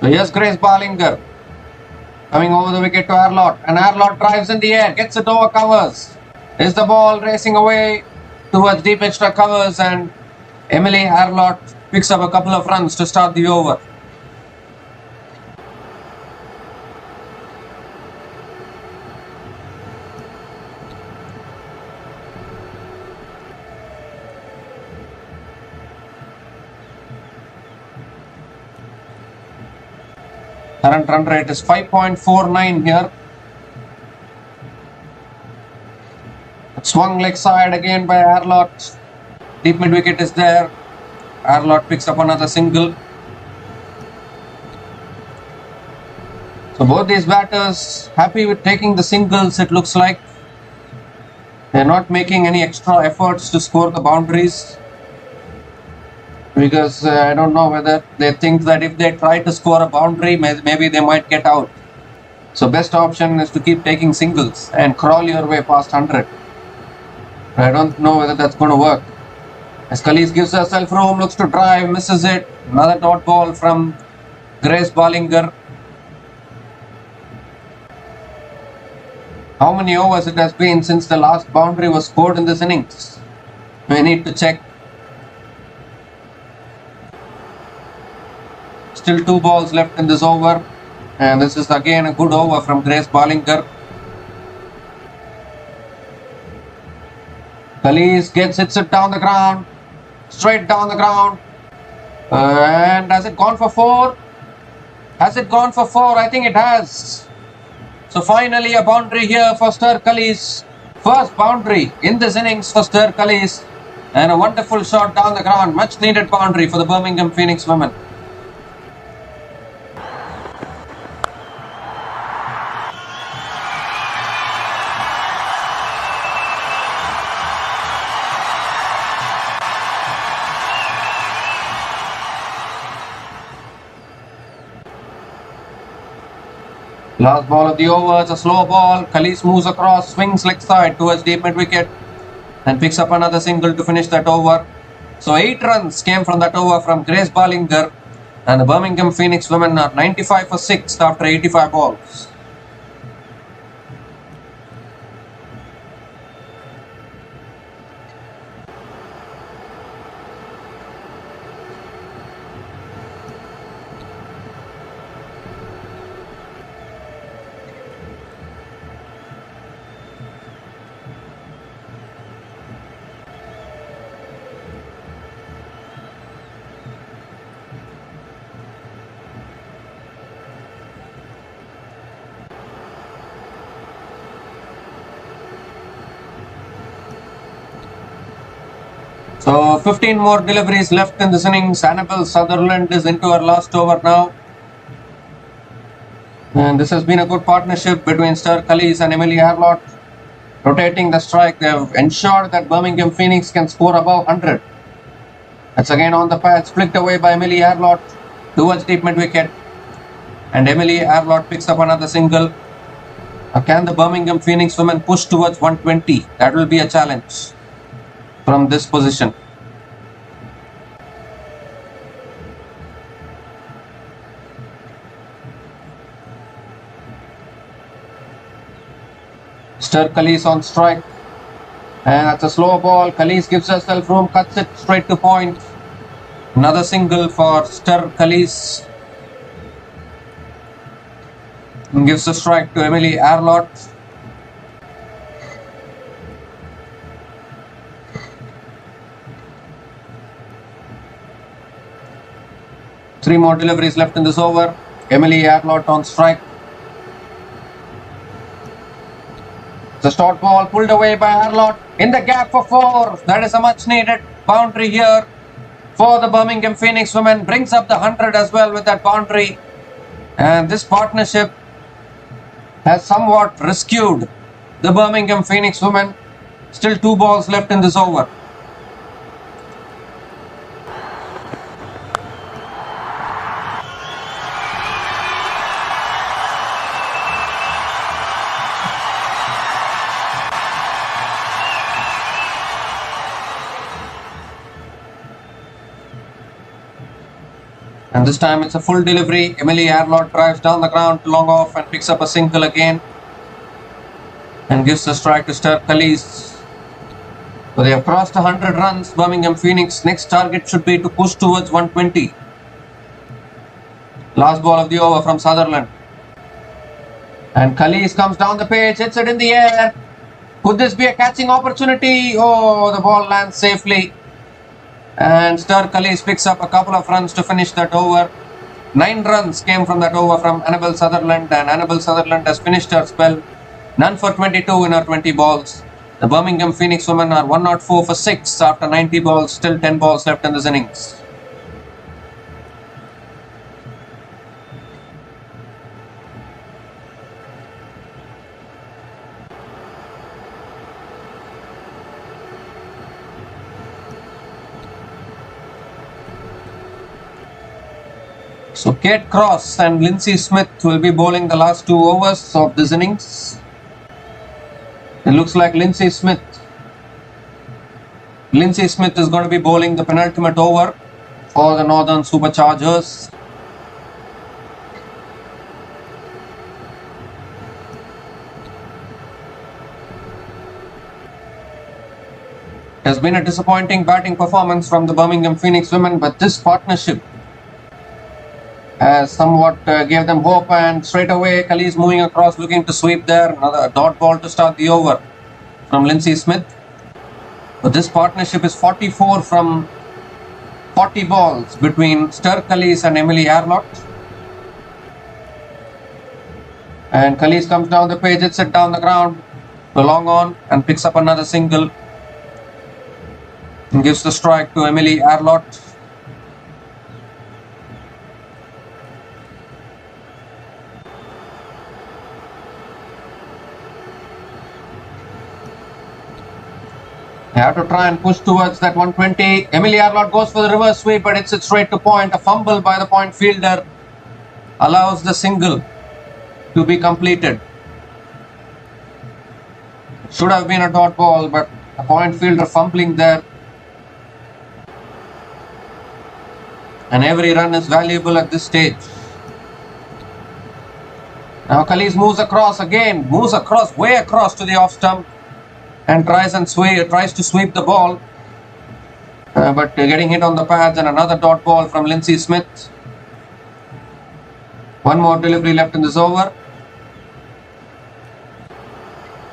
So here's Grace Ballinger coming over the wicket to Arlott, and Arlott drives in the air, gets it over covers. Is the ball racing away towards deep extra covers, and Emily Arlott picks up a couple of runs to start the over. Current run rate is 5.49 here. Swung leg side again by Arlott. Deep mid wicket is there. Arlott picks up another single. So both these batters happy with taking the singles, it looks like. They're not making any extra efforts to score the boundaries. Because I don't know whether they think that if they try to score a boundary, maybe they might get out. So best option is to keep taking singles and crawl your way past 100. I don't know whether that's going to work. As Khalees gives herself room, looks to drive, misses it. Another dot ball from Grace Ballinger. How many overs it has been since the last boundary was scored in this innings? We need to check. Still 2 balls left in this over. And this is again a good over from Grace Ballinger. Khalees hits it down the ground. Straight down the ground. And has it gone for 4? Has it gone for 4? I think it has. So finally a boundary here for Stir Khalees. First boundary in this innings for Stir Khalees. And a wonderful shot down the ground. Much needed boundary for the Birmingham Phoenix women. Last ball of the over, it's a slow ball. Khalees moves across, swings leg side towards deep mid wicket and picks up another single to finish that over. So 8 runs came from that over from Grace Ballinger, and the Birmingham Phoenix women are 95 for 6 after 85 balls. So 15 more deliveries left in this innings. Annabelle Sutherland is into her last over now. And this has been a good partnership between Stir Khalees and Emily Harlott. Rotating the strike, they have ensured that Birmingham Phoenix can score above 100. That's again on the patch, flicked away by Emily Harlott towards deep mid wicket. And Emily Harlott picks up another single. Can the Birmingham Phoenix women push towards 120? That will be a challenge from this position. Stir Khalees on strike, and that's a slow ball. Khalees gives herself room, cuts it straight to point. Another single for Stir Khalees. And gives a strike to Emily Harlott. Three more deliveries left in this over. Emily Harlott on strike. The short ball pulled away by Harlott in the gap for 4. That is a much needed boundary here for the Birmingham Phoenix women. Brings up the 100 as well with that boundary. And this partnership has somewhat rescued the Birmingham Phoenix women. Still 2 balls left in this over. And this time it's a full delivery. Emily Harlott drives down the ground to long off and picks up a single again. And gives a strike to Stir Khalees. So they have crossed 100 runs. Birmingham Phoenix next target should be to push towards 120. Last ball of the over from Sutherland. And Khalees comes down the pitch, hits it in the air. Could this be a catching opportunity? Oh, the ball lands safely. And Stir Khalees picks up a couple of runs to finish that over. 9 runs came from that over from Annabelle Sutherland, and Annabelle Sutherland has finished her spell. None for 22 in her 20 balls. The Birmingham Phoenix women are 104 for 6 after 90 balls, still 10 balls left in this innings. So Kate Cross and Lindsay Smith will be bowling the last 2 overs of this innings. It looks like Lindsay Smith Lindsay Smith is going to be bowling the penultimate over for the Northern Superchargers. It has been a disappointing batting performance from the Birmingham Phoenix women, but this partnership has somewhat gave them hope, and straight away Elise moving across looking to sweep there. Another dot ball to start the over from Lindsay Smith. But this partnership is 44 from 40 balls between Elise and Emily Arlott. And Elise comes down the page, hits it down the ground, the long on, and picks up another single. And gives the strike to Emily Arlott. They have to try and push towards that 120. Emily Arlott goes for the reverse sweep, but hits it straight to point. A fumble by the point fielder allows the single to be completed. It should have been a dot ball, but the point fielder fumbling there. And every run is valuable at this stage. Now Elise moves across again, way across to the off stump, and tries to sweep the ball, but getting hit on the pads, and another dot ball from Lindsay Smith. One more delivery left in this over.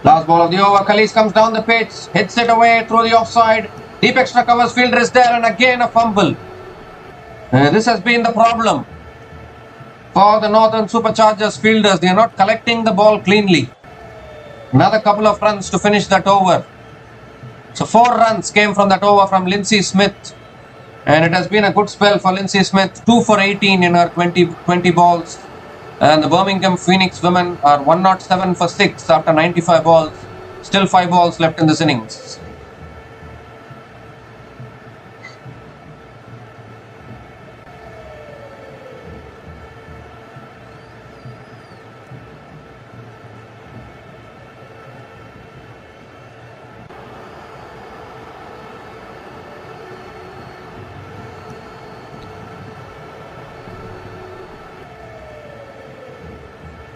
Last ball of the over. Elise comes down the pitch, hits it away through the offside. Deep extra covers, fielder is there, and again a fumble. This has been the problem for the Northern Superchargers fielders. They are not collecting the ball cleanly. Another couple of runs to finish that over. So 4 runs came from that over from Lindsay Smith. And it has been a good spell for Lindsay Smith. 2 for 18 in her 20 balls. And the Birmingham Phoenix women are 107 for 6 after 95 balls. Still 5 balls left in this innings.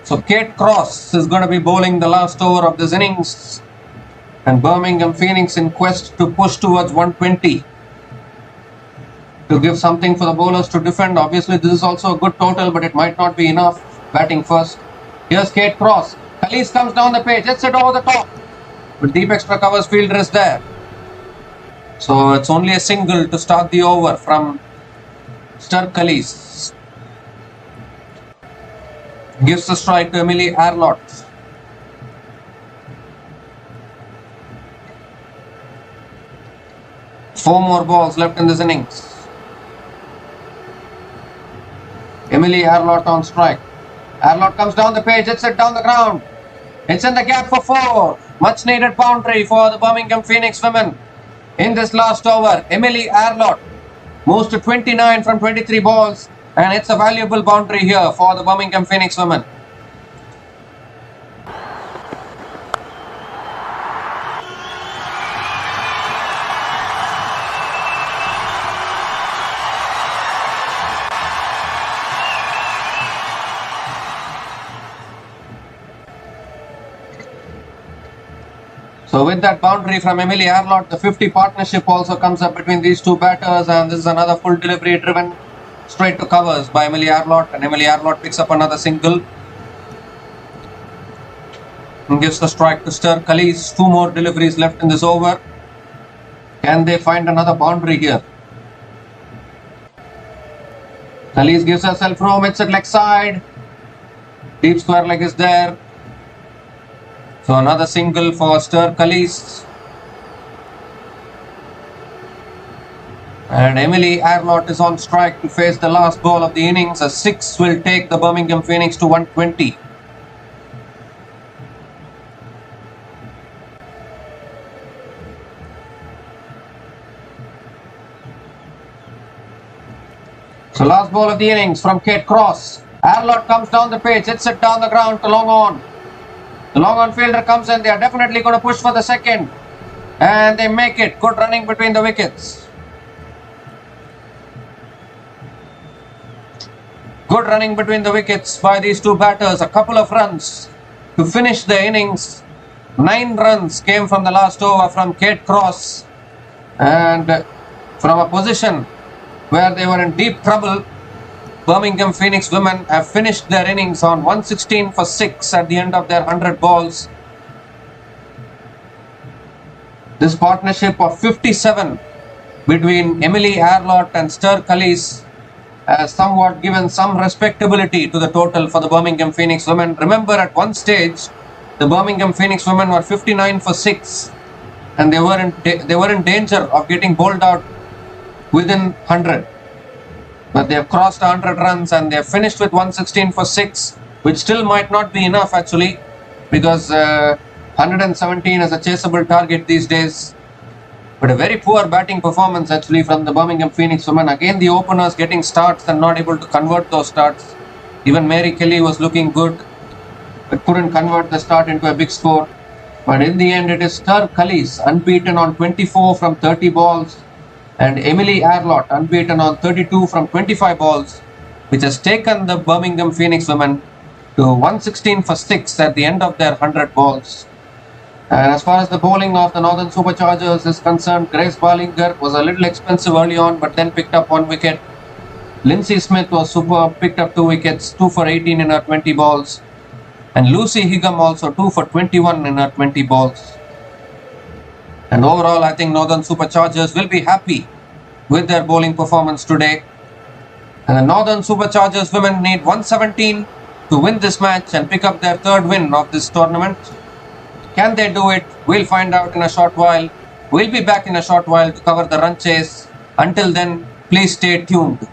So Kate Cross is going to be bowling the last over of this innings, and Birmingham Phoenix in quest to push towards 120 to give something for the bowlers to defend. Obviously this is also a good total, but it might not be enough. Batting first, here's Kate Cross. Elise comes down the page, hits it over the top, but deep extra covers, fielder is there. So it's only a single to start the over from Elise. Gives the strike to Emily Arlott. Four more balls left in this innings. Emily Arlott on strike. Arlott comes down the page, hits it down the ground. It's in the gap for 4. Much needed boundary for the Birmingham Phoenix women in this last over. Emily Arlott moves to 29 from 23 balls. And it's a valuable boundary here for the Birmingham Phoenix women. So with that boundary from Emily Arlott, the 50 partnership also comes up between these two batters, and this is another full delivery driven straight to covers by Emily Arlott, and Emily Arlott picks up another single and gives the strike to Elise. 2 more deliveries left in this over. Can they find another boundary here? Elise gives herself room, hits it leg side. Deep square leg is there. So another single for Elise. And Emily Arlott is on strike to face the last ball of the innings. A 6 will take the Birmingham Phoenix to 120. So last ball of the innings from Kate Cross. Arlott comes down the pitch, hits it down the ground to long on. The long on fielder comes in. They are definitely going to push for the second. And they make it. Good running between the wickets. Good running between the wickets by these two batters. A couple of runs to finish the innings. 9 runs came from the last over from Kate Cross. And from a position where they were in deep trouble, Birmingham Phoenix women have finished their innings on 116 for 6 at the end of their 100 balls. This partnership of 57 between Emily Arlott and Stir Cullis has somewhat given some respectability to the total for the Birmingham Phoenix women. Remember, at one stage, the Birmingham Phoenix women were 59 for 6 and they were in danger of getting bowled out within 100. But they have crossed 100 runs and they have finished with 116 for 6, which still might not be enough actually, because 117 is a chaseable target these days. But a very poor batting performance actually from the Birmingham Phoenix women. Again, the openers getting starts and not able to convert those starts. Even Mary Kelly was looking good, but couldn't convert the start into a big score. But in the end, it is Stir Cullis unbeaten on 24 from 30 balls and Emily Arlott unbeaten on 32 from 25 balls, which has taken the Birmingham Phoenix women to 116 for 6 at the end of their 100 balls. And as far as the bowling of the Northern Superchargers is concerned, Grace Barlinger was a little expensive early on, but then picked up 1 wicket. Lindsay Smith was superb, picked up 2 wickets, 2 for 18 in her 20 balls. And Lucy Higham also 2 for 21 in her 20 balls. And overall, I think Northern Superchargers will be happy with their bowling performance today. And the Northern Superchargers women need 117 to win this match and pick up their 3rd win of this tournament. Can they do it? We'll find out in a short while. We'll be back in a short while to cover the run chase. Until then, please stay tuned.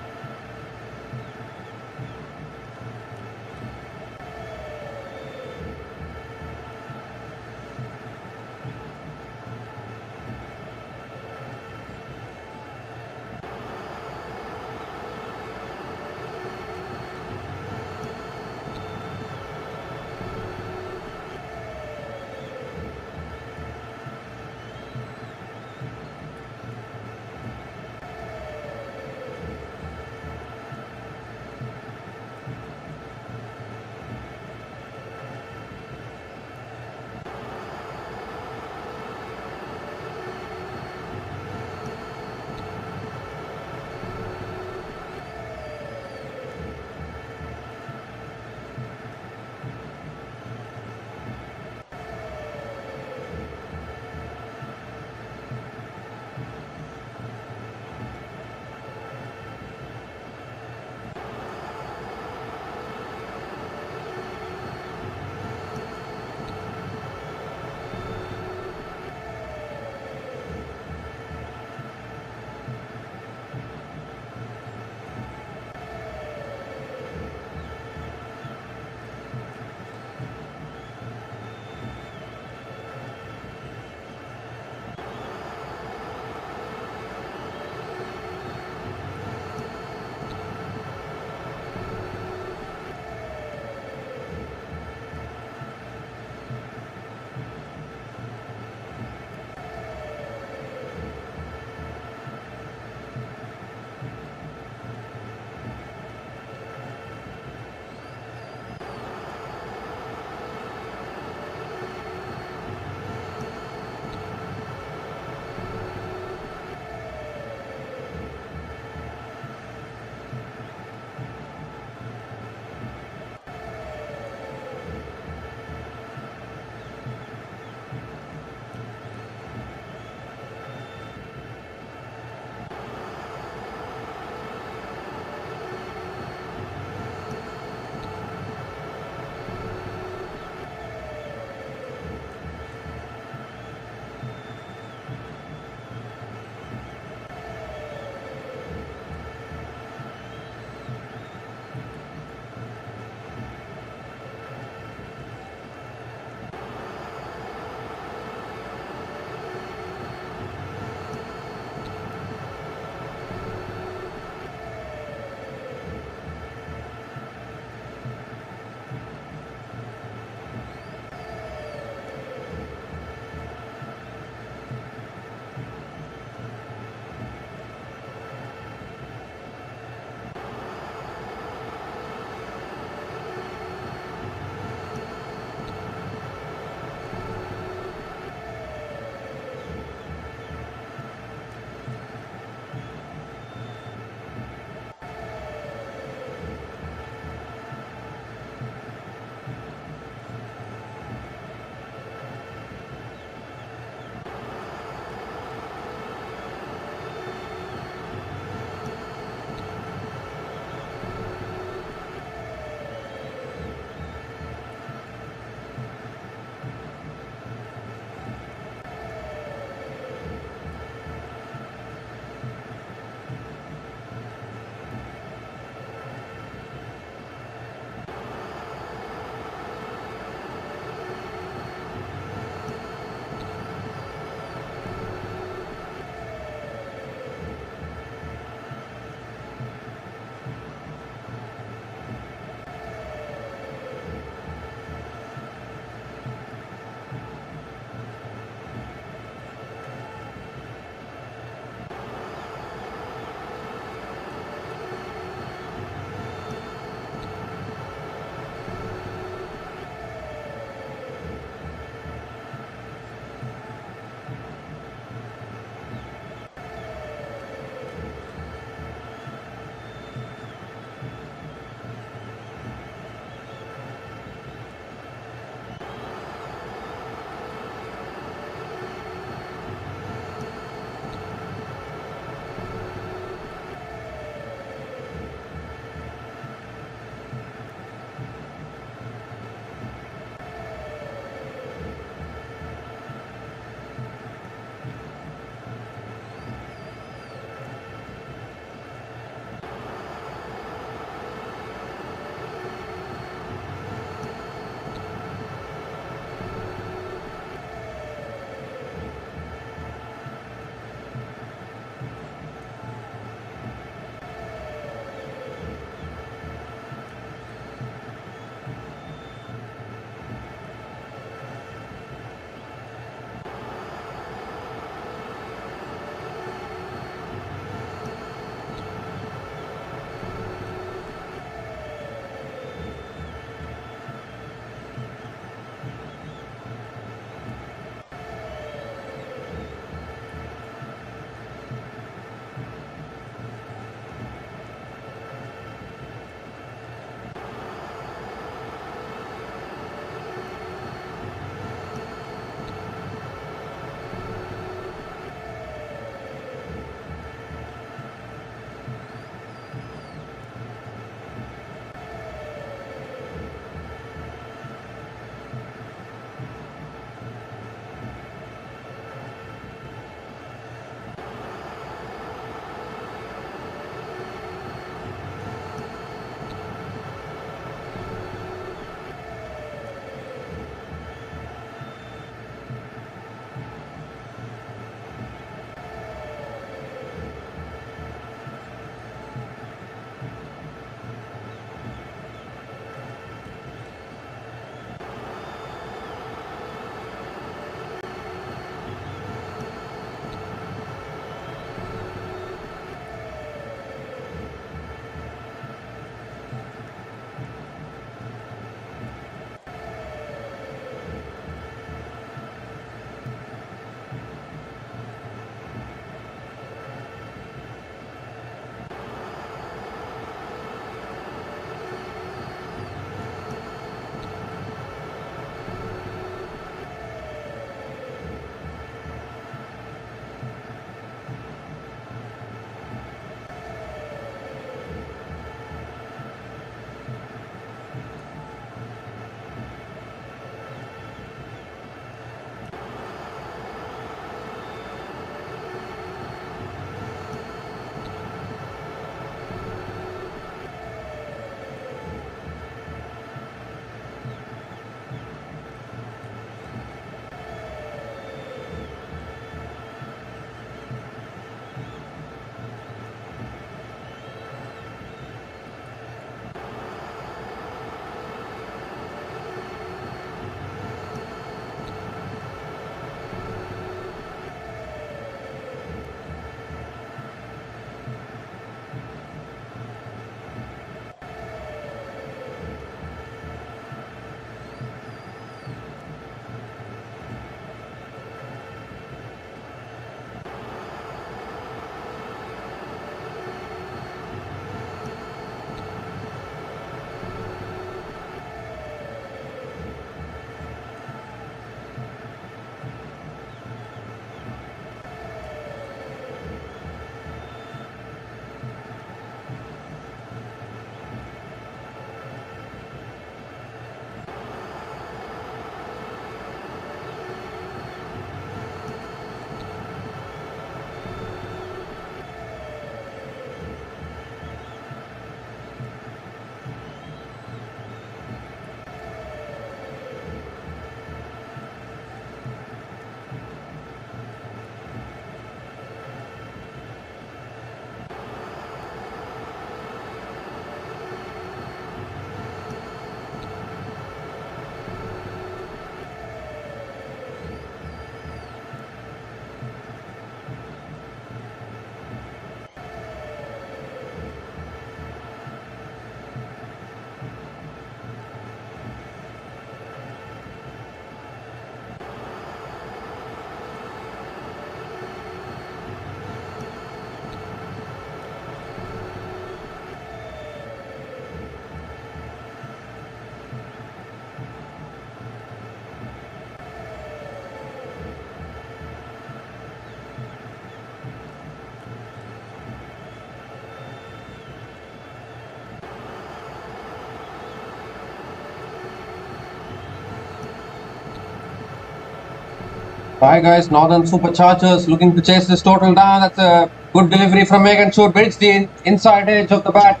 Hi guys, Northern Superchargers looking to chase this total down. That's a good delivery from Megan Shoot. Hits the inside edge of the bat.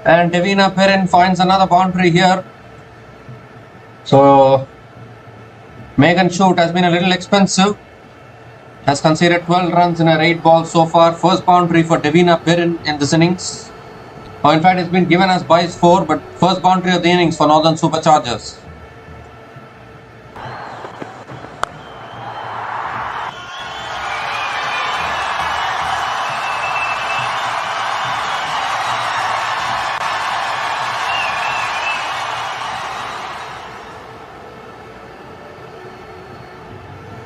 And Devina Perrin finds another boundary here. So Megan Shoot has been a little expensive. Has conceded 12 runs in her 8 balls so far. First boundary for Devina Perrin in this innings. In fact, it's been given as byes 4, but first boundary of the innings for Northern Superchargers.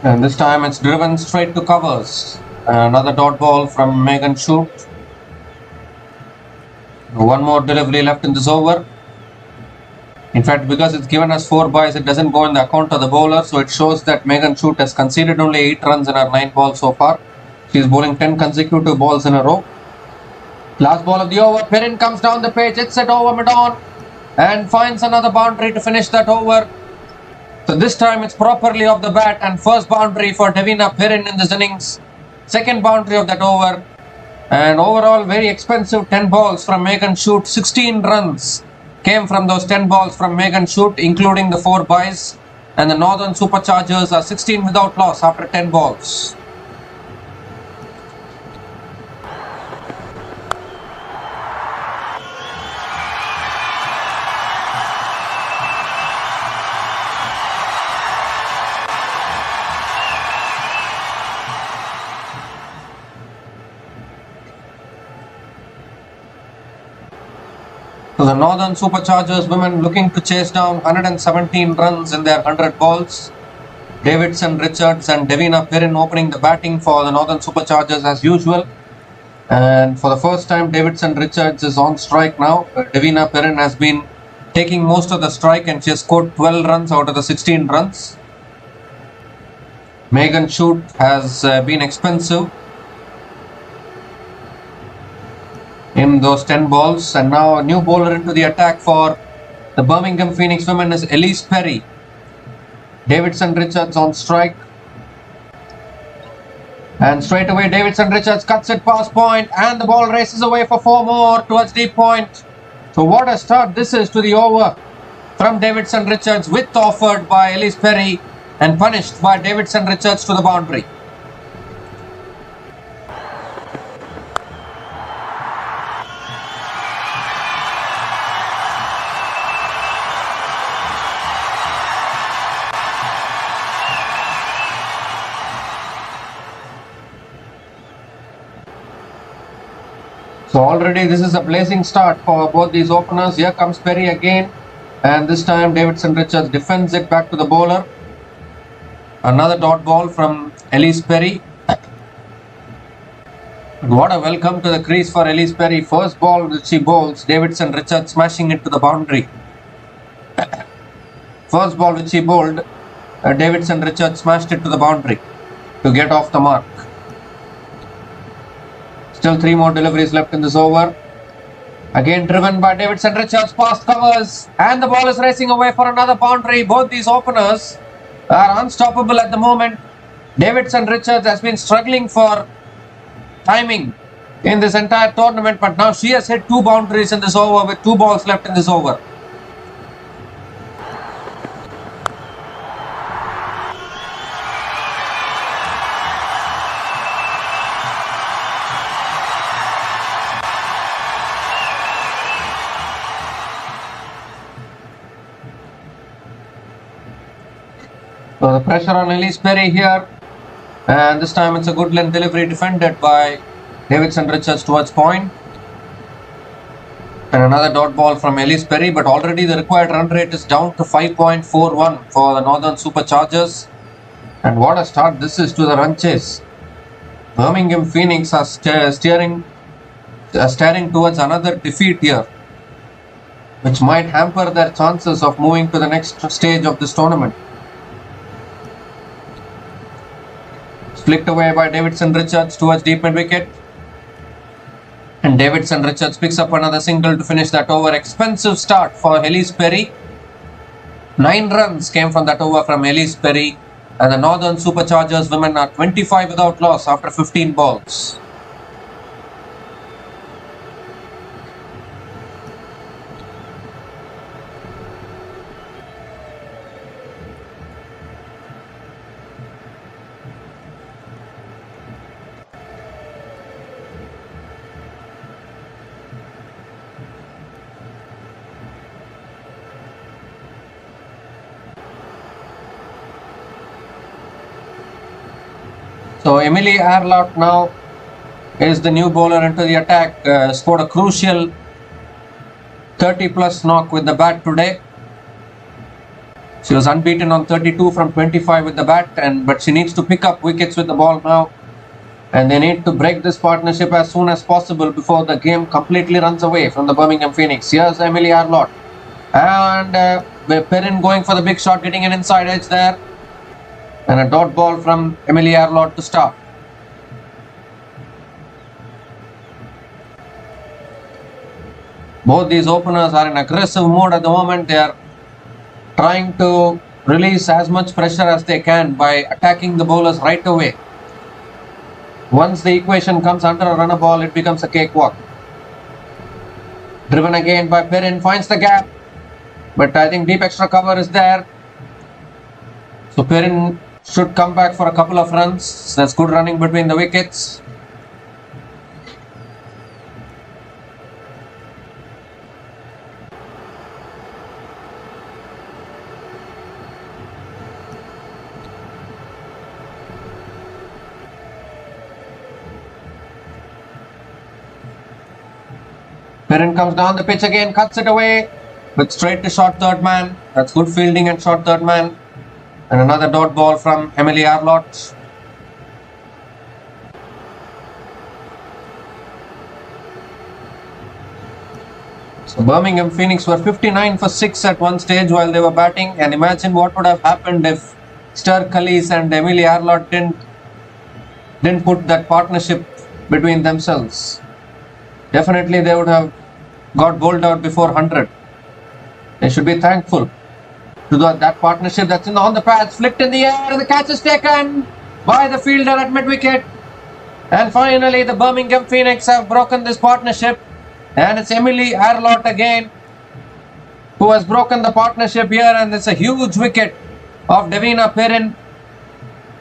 And this time it's driven straight to covers. Another dot ball from Megan Shoot. One more delivery left in this over. In fact, because it's given us 4 byes, it doesn't go in the account of the bowler. So it shows that Megan Shoot has conceded only 8 runs in her 9 balls so far. She's bowling 10 consecutive balls in a row. Last ball of the over. Perrin comes down the pitch, hits it over mid-on and finds another boundary to finish that over. So this time it's properly off the bat and first boundary for Devina Perrin in this innings. Second boundary of that over. And overall very expensive 10 balls from Megan Shoot. 16 runs came from those 10 balls from Megan Shoot, including the 4 byes. And the Northern Superchargers are 16 without loss after 10 balls. So the Northern Superchargers women looking to chase down 117 runs in their 100 balls. Davidson, Richards and Devina Perrin opening the batting for the Northern Superchargers as usual. And for the first time, Davidson Richards is on strike now. Devina Perrin has been taking most of the strike and she has scored 12 runs out of the 16 runs. Megan Shoot has been expensive in those 10 balls, and now a new bowler into the attack for the Birmingham Phoenix women is Elise Perry. Davidson Richards on strike, and straight away Davidson Richards cuts it past point and the ball races away for 4 more towards deep point. So what a start this is to the over from Davidson Richards, width offered by Elise Perry and punished by Davidson Richards to the boundary. So already this is a blazing start for both these openers. Here comes Perry again, and this time Davidson Richards defends it back to the bowler. Another dot ball from Elise Perry. What a welcome to the crease for Elise Perry. First ball which she bowls, Davidson Richards smashing it to the boundary. First ball which she bowled, Davidson Richards smashed it to the boundary to get off the mark. Still 3 more deliveries left in this over. Again driven by Davidson Richards past covers, and the ball is racing away for another boundary. Both these openers are unstoppable at the moment. Davidson Richards has been struggling for timing in this entire tournament, but now she has hit 2 boundaries in this over with 2 balls left in this over. So the pressure on Elise Perry here, and this time it's a good length delivery defended by Davidson Richards towards point. And another dot ball from Elise Perry, but already the required run rate is down to 5.41 for the Northern Superchargers. And what a start this is to the run chase. Birmingham Phoenix are staring towards another defeat here, which might hamper their chances of moving to the next stage of this tournament. Flicked away by Davidson Richards towards deep mid wicket, and Davidson Richards picks up another single to finish that over. Expensive start for Elise Perry. 9 runs came from that over from Elise Perry. and the Northern Superchargers women are 25 without loss after 15 balls. So Emily Arlott now is the new bowler into the attack. Scored a crucial 30 plus knock with the bat today. She was unbeaten on 32 from 25 with the bat, but she needs to pick up wickets with the ball now, and they need to break this partnership as soon as possible before the game completely runs away from the Birmingham Phoenix. Here's Emily Arlott, and Perrin going for the big shot, getting an inside edge there, and a dot ball from Emily Arlott to start. Both these openers are in aggressive mode at the moment. They are trying to release as much pressure as they can by attacking the bowlers right away. Once the equation comes under a runner ball, it becomes a cakewalk. Driven again by Perrin, finds the gap, but I think deep extra cover is there. So Perrin should come back for a couple of runs. That's good running between the wickets. Perrin comes down the pitch again, cuts it away, but straight to short third man. That's good fielding and short third man. And another dot ball from Emily Arlott. So Birmingham Phoenix were 59 for 6 at one stage while they were batting, and imagine what would have happened if Sturr Cullis and Emily Arlott didn't put that partnership between themselves. Definitely they would have got bowled out before 100. They should be thankful to that partnership that's on the pads, flicked in the air, and the catch is taken by the fielder at mid-wicket. And finally the Birmingham Phoenix have broken this partnership, and it's Emily Arlott again who has broken the partnership here, and it's a huge wicket of Davina Perrin.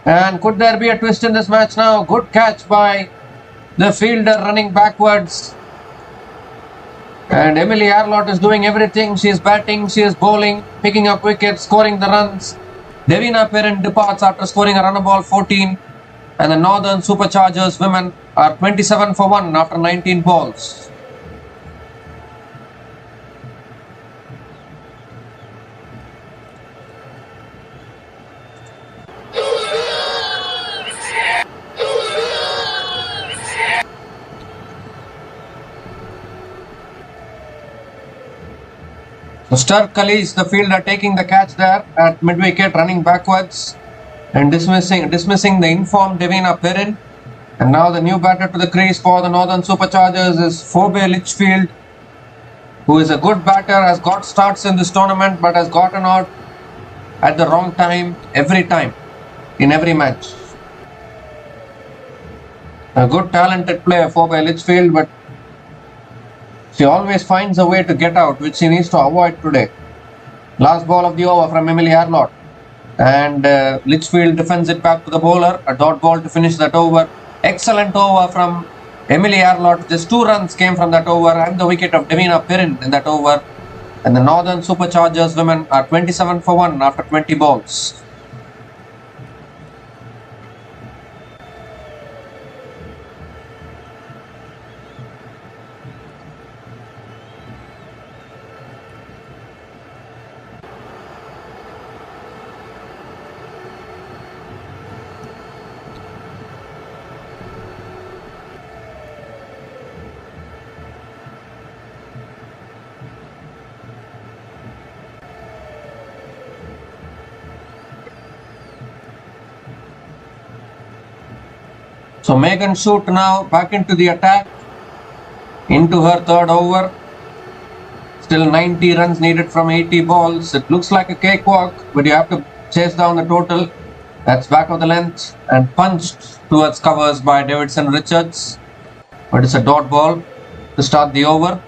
And could there be a twist in this match now? Good catch by the fielder running backwards. And Emily Arlott is doing everything. She is batting, she is bowling, picking up wickets, scoring the runs. Davina Perrin departs after scoring a run ball 14. And the Northern Superchargers women are 27 for 1 after 19 balls. So Sturr Cullis, the fielder, taking the catch there at mid-wicket, running backwards and dismissing the informed Davina Perrin. And now the new batter to the crease for the Northern Superchargers is Phoebe Litchfield, who is a good batter, has got starts in this tournament but has gotten out at the wrong time every time, in every match. A good talented player, Phoebe Litchfield, but she always finds a way to get out, which she needs to avoid today. Last ball of the over from Emily Arlott. And Litchfield defends it back to the bowler. A dot ball to finish that over. Excellent over from Emily Arlott. Just 2 runs came from that over and the wicket of Davina Perrin in that over. And the Northern Superchargers women are 27 for 1 after 20 balls. So Megan Shute now back into the attack, into her third over. Still 90 runs needed from 80 balls. It looks like a cakewalk, but you have to chase down the total. That's back of the length and punched towards covers by Davidson Richards. But it's a dot ball to start the over.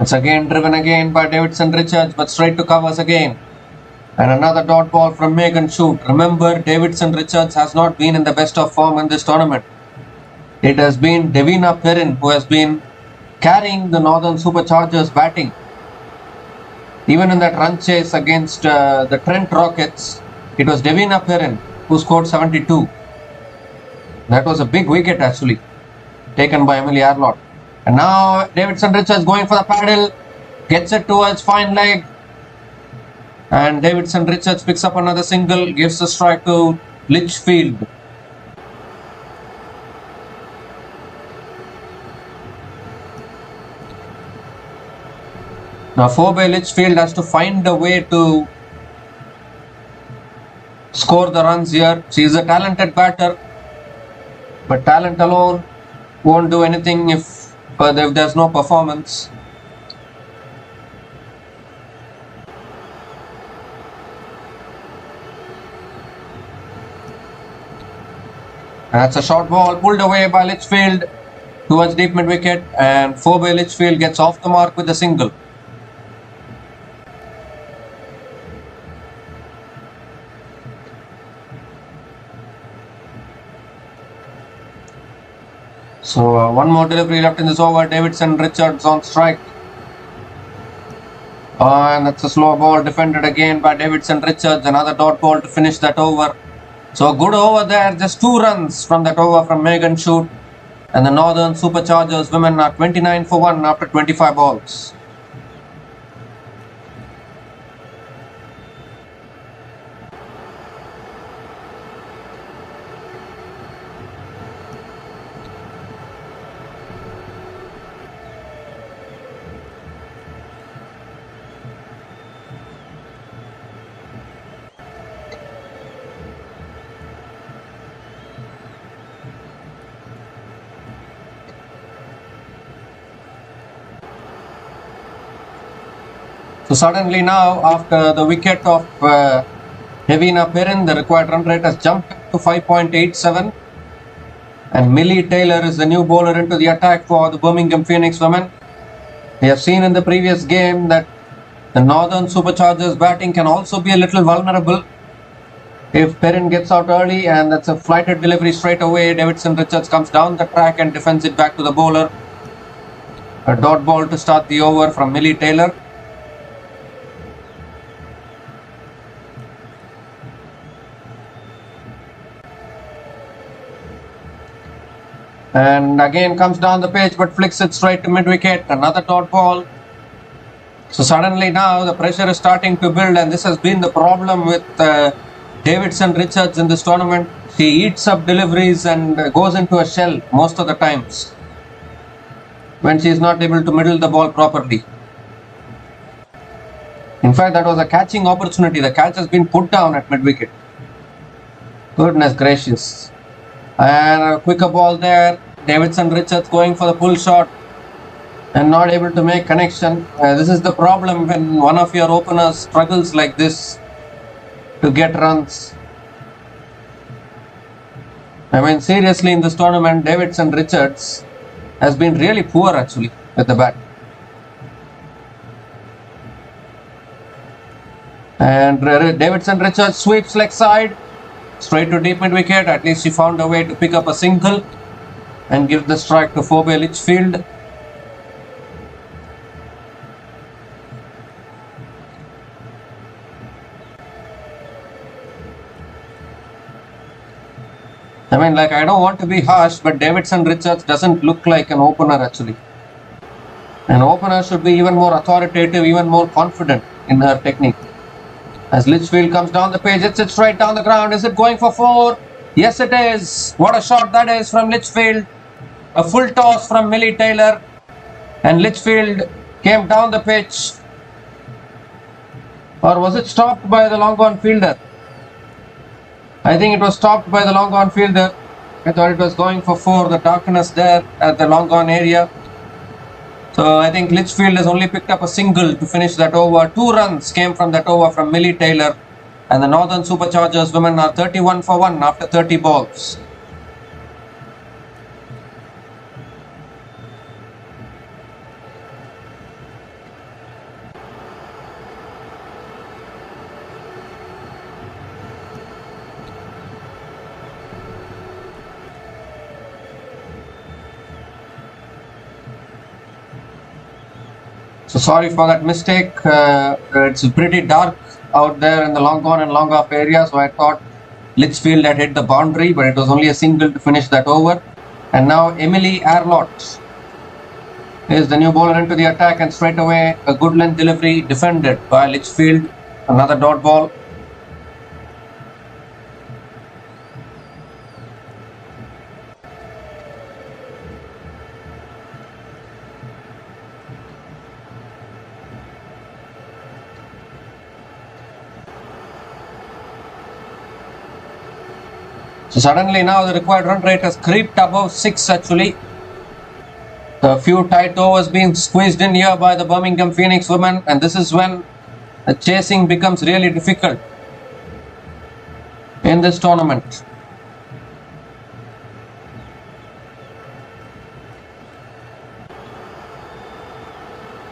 It's again driven again by Davidson Richards, but straight to covers again. And another dot ball from Megan Shoot. Remember, Davidson Richards has not been in the best of form in this tournament. It has been Devina Perrin who has been carrying the Northern Superchargers batting. Even in that run chase against the Trent Rockets, it was Devina Perrin who scored 72. That was a big wicket actually, taken by Emily Arlott. And now Davidson Richards going for the paddle, gets it towards fine leg. And Davidson Richards picks up another single, gives the strike to Litchfield. Now Phoebe Litchfield has to find a way to score the runs here. She is a talented batter, but talent alone won't do anything if there's no performance. That's a short ball pulled away by Litchfield towards deep mid wicket, and Phoebe Litchfield gets off the mark with a single. So one more delivery left in this over. Davidson Richards on strike. And that's a slow ball defended again by Davidson Richards. Another dot ball to finish that over. So good over there. Just 2 runs from that over from Megan Shoot. And the Northern Superchargers women are 29 for 1 after 25 balls. So suddenly now, after the wicket of Devina Perrin, the required run rate has jumped to 5.87. And Millie Taylor is the new bowler into the attack for the Birmingham Phoenix women. We have seen in the previous game that the Northern Superchargers batting can also be a little vulnerable if Perrin gets out early, and that's a flighted delivery straight away. Davidson Richards comes down the track and defends it back to the bowler. A dot ball to start the over from Millie Taylor. And again comes down the pitch but flicks it straight to mid wicket. Another dot ball. So suddenly now the pressure is starting to build, and this has been the problem with Davidson Richards in this tournament. She eats up deliveries and goes into a shell most of the times when she is not able to middle the ball properly. In fact, that was a catching opportunity. The catch has been put down at mid wicket. Goodness gracious. And a quicker ball there. Davidson Richards going for the pull shot and not able to make connection. This is the problem when one of your openers struggles like this to get runs. I mean, seriously, in this tournament, Davidson Richards has been really poor actually with the bat. And Davidson Richards sweeps leg side. Straight to deep mid wicket. At least she found a way to pick up a single and give the strike to Phoebe Litchfield. I mean, like, I don't want to be harsh, but Davidson Richards doesn't look like an opener actually. An opener should be even more authoritative, even more confident in her technique. As Litchfield comes down the page, hits it straight down the ground. Is it going for 4? Yes, it is. What a shot that is from Litchfield. A full toss from Millie Taylor. And Litchfield came down the pitch. Or was it stopped by the long on fielder? I think it was stopped by the long on fielder. I thought it was going for 4. The darkness there at the long on area. So I think Litchfield has only picked up a single to finish that over. 2 runs came from that over from Millie Taylor. And the Northern Superchargers women are 31 for 1 after 30 balls. So sorry for that mistake. It's pretty dark out there in the long on and long off area. So I thought Litchfield had hit the boundary, but it was only a single to finish that over. And now Emily Arlott is the new bowler into the attack, and straight away a good length delivery defended by Litchfield. Another dot ball. So suddenly now the required run rate has creeped above 6 actually. A few tight overs being squeezed in here by the Birmingham Phoenix women, and this is when the chasing becomes really difficult in this tournament.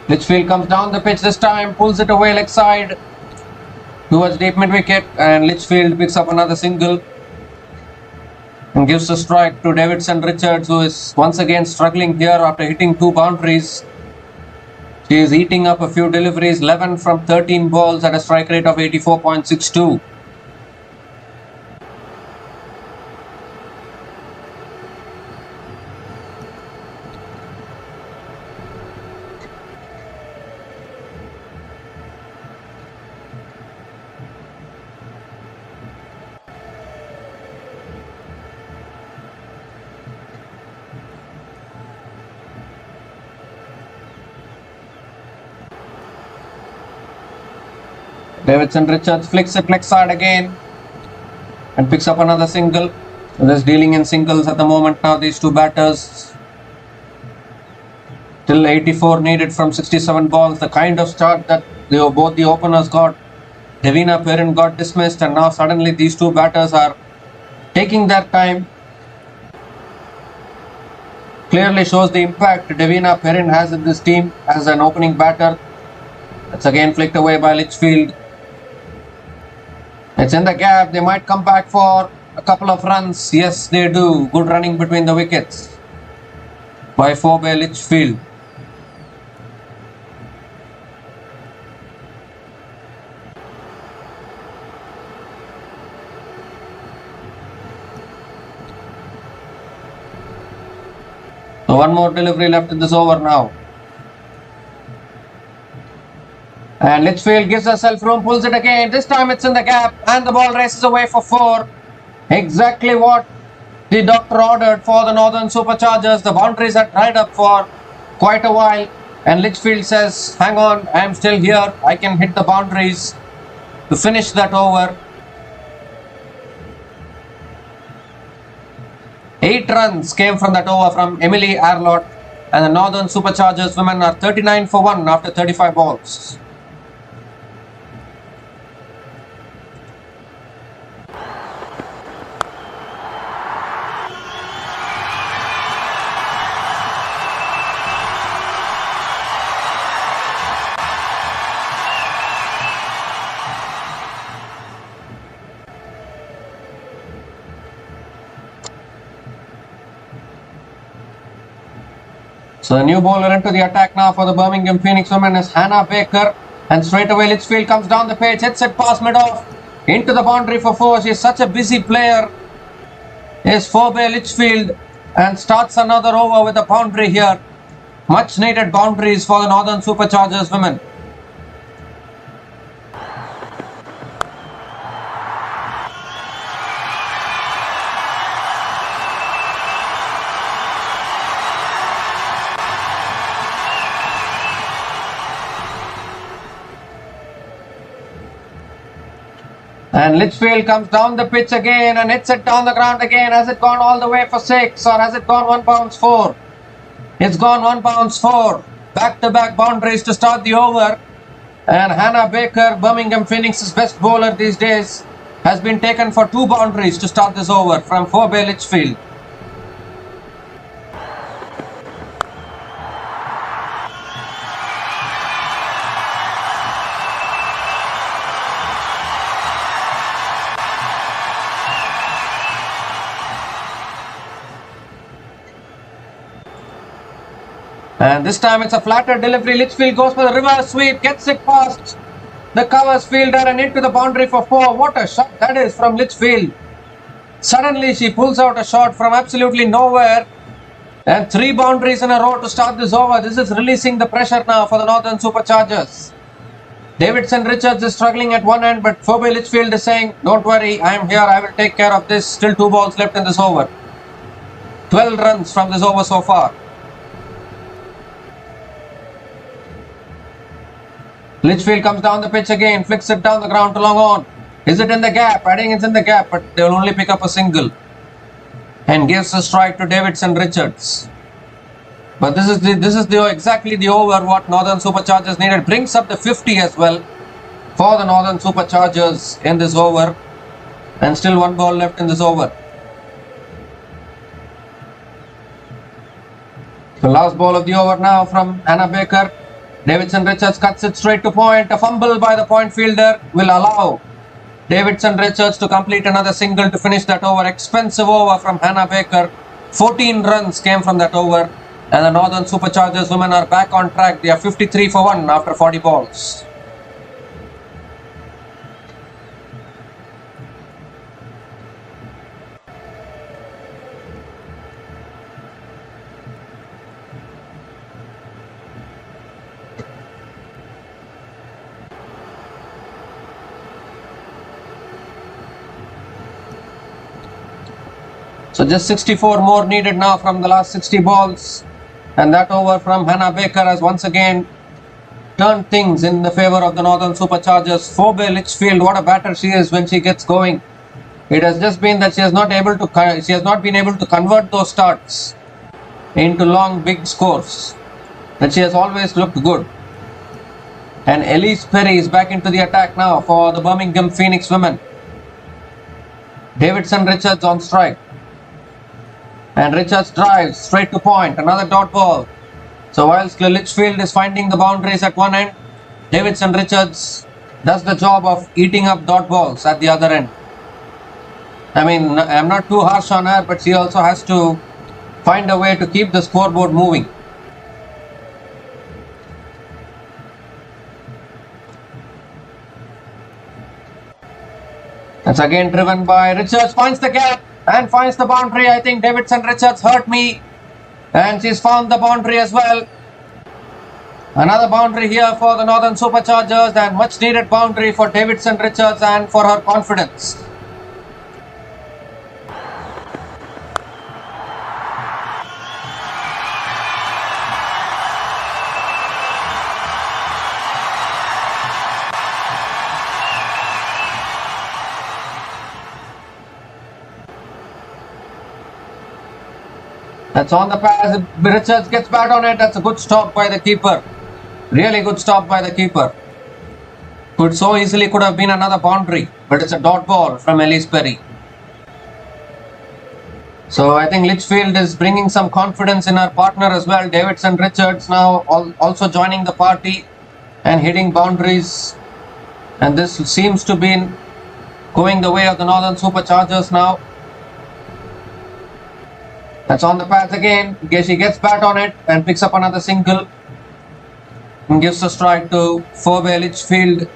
Litchfield comes down the pitch this time, pulls it away leg side towards deep mid wicket, and Litchfield picks up another single and gives a strike to Davidson Richards, who is once again struggling here after hitting 2 boundaries. She is eating up a few deliveries, 11 from 13 balls at a strike rate of 84.62. Davidson Richards flicks it leg side again and picks up another single. So just dealing in singles at the moment now, these two batters. Till 84 needed from 67 balls. The kind of start that both the openers got. Davina Perrin got dismissed, and now suddenly these two batters are taking their time. Clearly shows the impact Davina Perrin has in this team as an opening batter. That's again flicked away by Litchfield. It's in the gap. They might come back for a couple of runs. Yes, they do. Good running between the wickets by 4 by Litchfield. So one more delivery left in this over now. And Litchfield gives herself room, pulls it again. This time it's in the gap, and the ball races away for 4. Exactly what the doctor ordered for the Northern Superchargers. The boundaries had dried up for quite a while, and Litchfield says, hang on, I am still here. I can hit the boundaries to finish that over. 8 runs came from that over from Emily Arlott, and the Northern Superchargers women are 39 for 1 after 35 balls. So the new bowler into the attack now for the Birmingham Phoenix women is Hannah Baker, and straight away Litchfield comes down the pitch, hits it past mid-off into the boundary for 4. She is such a busy player. Is 4 by Litchfield and starts another over with a boundary here. Much needed boundaries for the Northern Superchargers women. And Litchfield comes down the pitch again and hits it down the ground again. Has it gone all the way for 6 or has it gone 1 bounce 4? It's gone 1 bounce 4. Back-to-back boundaries to start the over. And Hannah Baker, Birmingham Phoenix's best bowler these days, has been taken for 2 boundaries to start this over from Phoebe Litchfield. And this time it's a flatter delivery. Litchfield goes for the reverse sweep, gets it past the covers fielder and into the boundary for 4. What a shot that is from Litchfield. Suddenly she pulls out a shot from absolutely nowhere. And 3 boundaries in a row to start this over. This is releasing the pressure now for the Northern Superchargers. Davidson Richards is struggling at one end, but Phoebe Litchfield is saying, don't worry, I am here, I will take care of this. Still 2 balls left in this over. 12 runs from this over so far. Litchfield comes down the pitch again, flicks it down the ground to long on. Is it in the gap? I think it's in the gap, but they will only pick up a single. And gives a strike to Davidson Richards. But this is exactly the over what Northern Superchargers needed. Brings up the 50 as well for the Northern Superchargers in this over. And still 1 ball left in this over. The last ball of the over now from Hannah Baker. Davidson Richards cuts it straight to point. A fumble by the point fielder will allow Davidson Richards to complete another single to finish that over. Expensive over from Hannah Baker. 14 runs came from that over. And the Northern Superchargers women are back on track. They are 53 for 1 after 40 balls. So just 64 more needed now from the last 60 balls. And that over from Hannah Baker has once again turned things in the favour of the Northern Superchargers. Phoebe Litchfield, what a batter she is when she gets going. It has just been that she has not been able to convert those starts into long big scores. But she has always looked good. And Elise Perry is back into the attack now for the Birmingham Phoenix women. Davidson Richards on strike. And Richards drives straight to point. Another dot ball. So whilst Litchfield is finding the boundaries at one end, Davidson Richards does the job of eating up dot balls at the other end. I mean, I'm not too harsh on her, but she also has to find a way to keep the scoreboard moving. That's again driven by Richards. Finds the gap and finds the boundary. I think Davidson Richards hurt me. And she's found the boundary as well. Another boundary here for the Northern Superchargers and much needed boundary for Davidson Richards and for her confidence. That's on the pass. Richards gets bat on it. That's a good stop by the keeper. Really good stop by the keeper. Could have been another boundary, but it's a dot ball from Elise Perry. So I think Litchfield is bringing some confidence in her partner as well. Davidson Richards now also joining the party and hitting boundaries. And this seems to be going the way of the Northern Superchargers now. That's on the path again. She gets bat on it and picks up another single. And gives a strike to Phoebe Litchfield.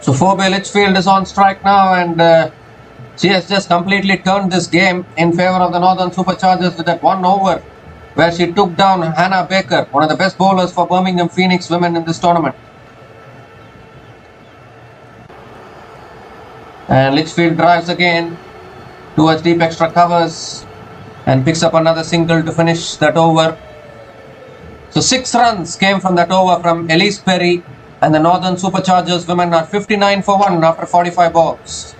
So Phoebe Litchfield is on strike now and she has just completely turned this game in favour of the Northern Superchargers with that 1 over where she took down Hannah Baker, one of the best bowlers for Birmingham Phoenix women in this tournament. And Litchfield drives again towards deep extra covers and picks up another single to finish that over. So 6 runs came from that over from Elise Perry, and the Northern Superchargers women are 59 for 1 after 45 balls.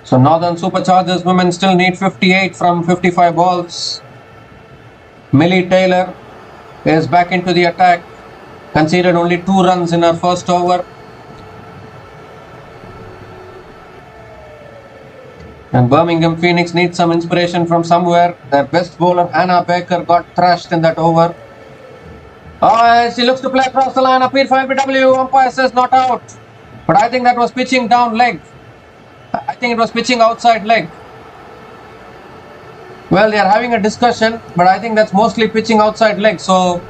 So Northern Superchargers women still need 58 from 55 balls. Millie Taylor is back into the attack. Conceded only 2 runs in her first over. And Birmingham Phoenix needs some inspiration from somewhere. Their best bowler Hannah Baker got thrashed in that over. She looks to play across the line. Appeal for LBW. Umpire says not out. But I think that was pitching down leg. I think it was pitching outside leg. Well, they are having a discussion, but I think that's mostly pitching outside leg. So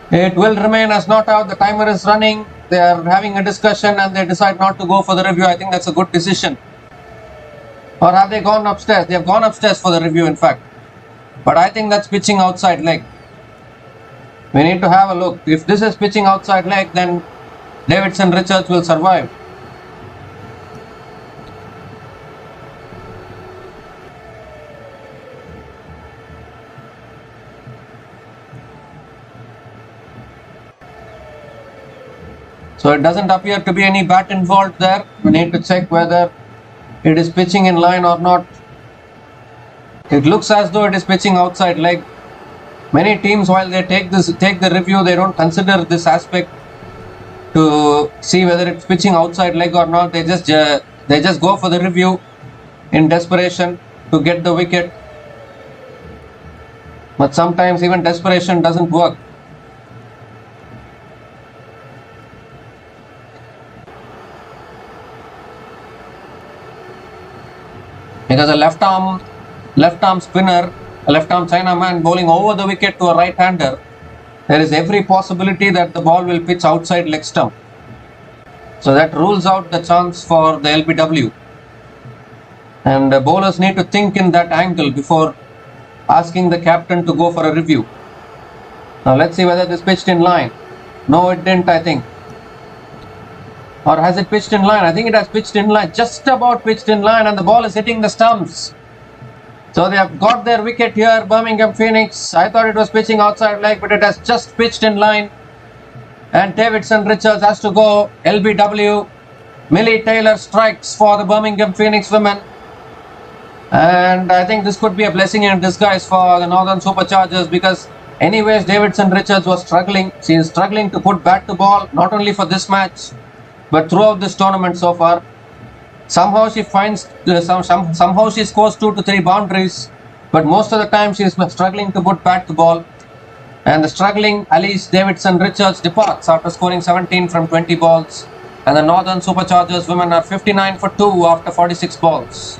it will remain as not out. The timer is running. They are having a discussion and they decide not to go for the review. I think that's a good decision. Or have they gone upstairs? They have gone upstairs for the review, in fact. But I think that's pitching outside leg. We need to have a look. If this is pitching outside leg, then Davidson Richards will survive. So it doesn't appear to be any bat involved there. We need to check whether it is pitching in line or not. It looks as though it is pitching outside leg. Many teams, while they take the review, they don't consider this aspect to see whether it's pitching outside leg or not. They just go for the review in desperation to get the wicket. But sometimes even desperation doesn't work. Because a left arm spinner, a left arm Chinaman bowling over the wicket to a right hander, there is every possibility that the ball will pitch outside leg stump. So that rules out the chance for the LBW. And the bowlers need to think in that angle before asking the captain to go for a review. Now let's see whether this pitched in line. No, it didn't, I think. Or has it pitched in line? I think it has pitched in line, just about pitched in line, and the ball is hitting the stumps. So they have got their wicket here, Birmingham Phoenix. I thought it was pitching outside leg, but it has just pitched in line. And Davidson Richards has to go LBW. Millie Taylor strikes for the Birmingham Phoenix women. And I think this could be a blessing in disguise for the Northern Superchargers, because anyways Davidson Richards was struggling. She is struggling to put bat to ball, not only for this match, but throughout this tournament so far. Somehow she finds somehow she scores 2 to 3 boundaries, but most of the time she is struggling to put bat to ball. And the struggling Elise Davidson Richards departs after scoring 17 from 20 balls, and the Northern Superchargers women are 59 for 2 after 46 balls.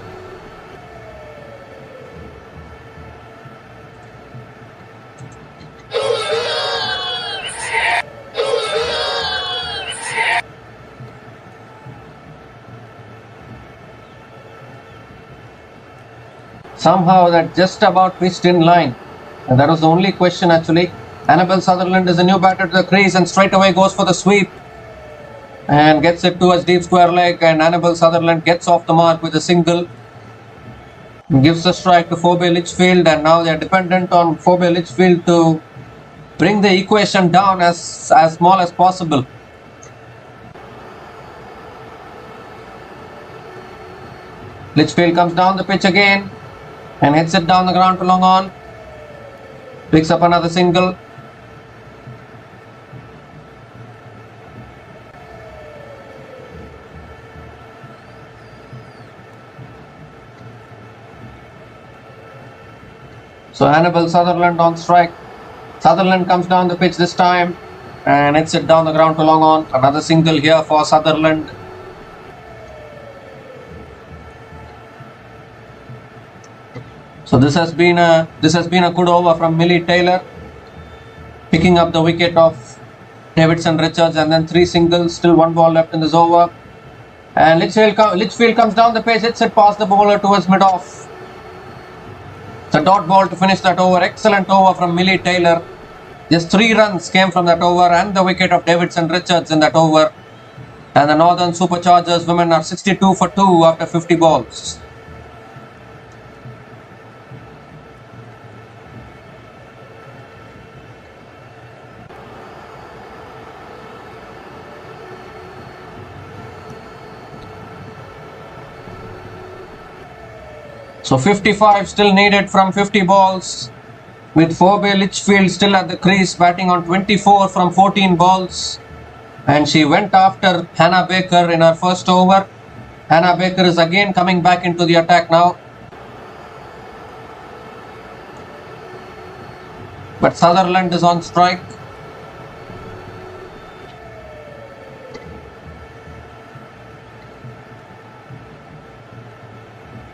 Somehow that just about pitched in line, and that was the only question actually. Annabelle Sutherland is a new batter to the crease and straight away goes for the sweep and gets it towards deep square leg, and Annabelle Sutherland gets off the mark with a single, gives the strike to Phoebe Litchfield, and now they are dependent on Phoebe Litchfield to bring the equation down as small as possible. Litchfield comes down the pitch again and hits it down the ground to long on. Picks up another single. So Annabelle Sutherland on strike. Sutherland comes down the pitch this time and hits it down the ground to long on. Another single here for Sutherland. So this has been a good over from Millie Taylor, picking up the wicket of Davidson Richards, and then 3 singles, still 1 ball left in this over. And Litchfield comes down the pace, hits it past the bowler towards mid-off. It's a dot ball to finish that over. Excellent over from Millie Taylor. Just 3 runs came from that over and the wicket of Davidson Richards in that over. And the Northern Superchargers women are 62 for 2 after 50 balls. So 55 still needed from 50 balls, with Phoebe Litchfield still at the crease, batting on 24 from 14 balls. And she went after Hannah Baker in her first over. Hannah Baker is again coming back into the attack now. But Sutherland is on strike.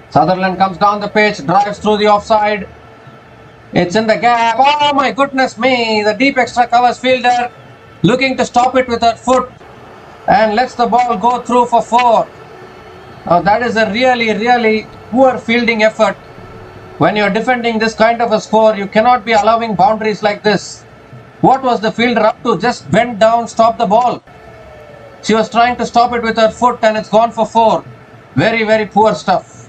Sutherland comes down the pitch, drives through the offside. It's in the gap. Oh my goodness me. The deep extra covers fielder looking to stop it with her foot and lets the ball go through for 4. Now that is a really poor fielding effort. When you're defending this kind of a score, you cannot be allowing boundaries like this. What was the fielder up to? Just bend down, stop the ball. She was trying to stop it with her foot and it's gone for 4. Very poor stuff.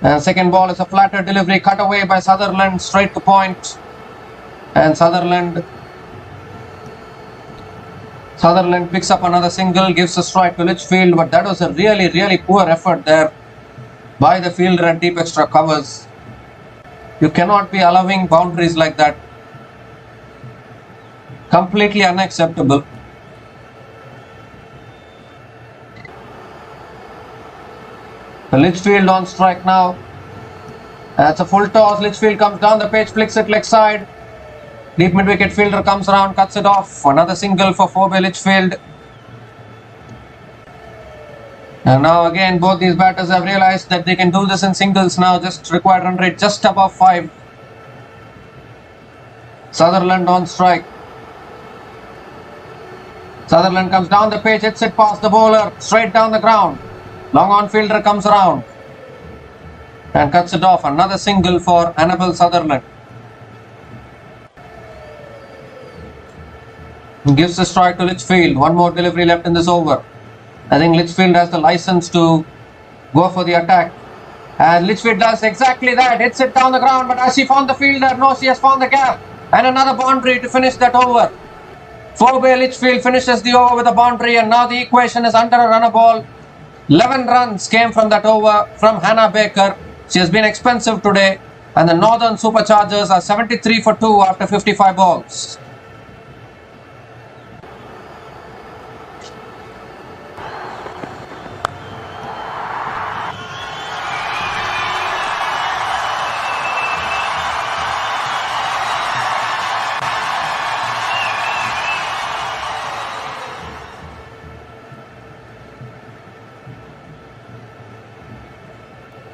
And second ball is a flatter delivery, cut away by Sutherland, straight to point. And Sutherland picks up another single, gives a strike to Litchfield, but that was a really poor effort there by the fielder at deep extra covers. You cannot be allowing boundaries like that. Completely unacceptable. The Litchfield on strike now. That's a full toss. Litchfield comes down the pitch, flicks it leg side. Deep mid-wicket fielder comes around, cuts it off. Another single for Phoebe Litchfield. And now again, both these batters have realized that they can do this in singles now. Just required run rate just above 5. Sutherland on strike. Sutherland comes down the pitch, hits it past the bowler, straight down the ground. Long on fielder comes around and cuts it off. Another single for Annabel Sutherland. Gives the strike to Litchfield. 1 more delivery left in this over. I think Litchfield has the license to go for the attack. And Litchfield does exactly that. Hits it down the ground, but has she found the fielder? No, she has found the gap. And another boundary to finish that over. Phoebe Litchfield finishes the over with a boundary, and now the equation is under a runner ball. 11 runs came from that over from Hannah Baker. She has been expensive today, and the Northern Superchargers are 73 for 2 after 55 balls.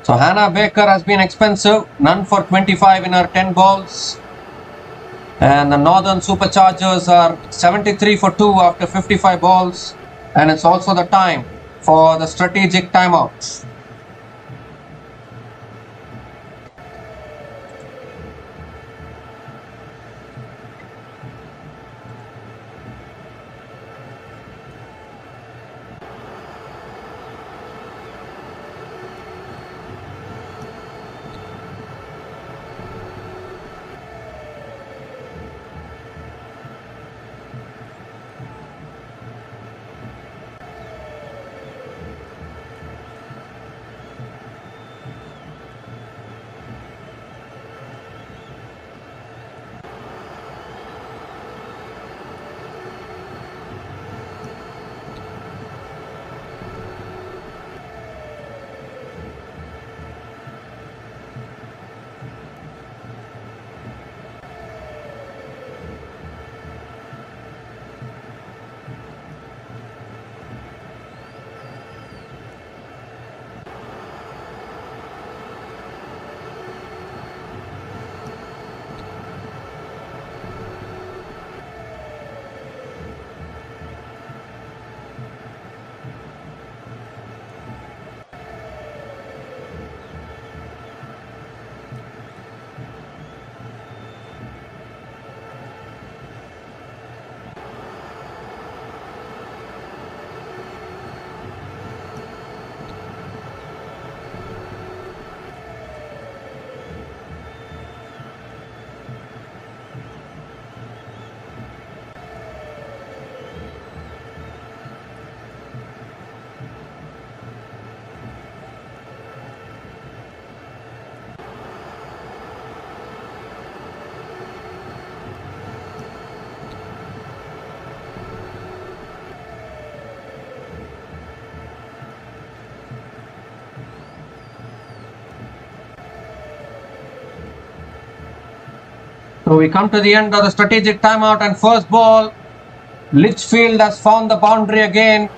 So Hannah Baker has been expensive, none for 25 in her 10 balls. And the Northern Superchargers are 73 for 2 after 55 balls. And it's also the time for the strategic timeout. So we come to the end of the strategic timeout and first ball. Litchfield has found the boundary again.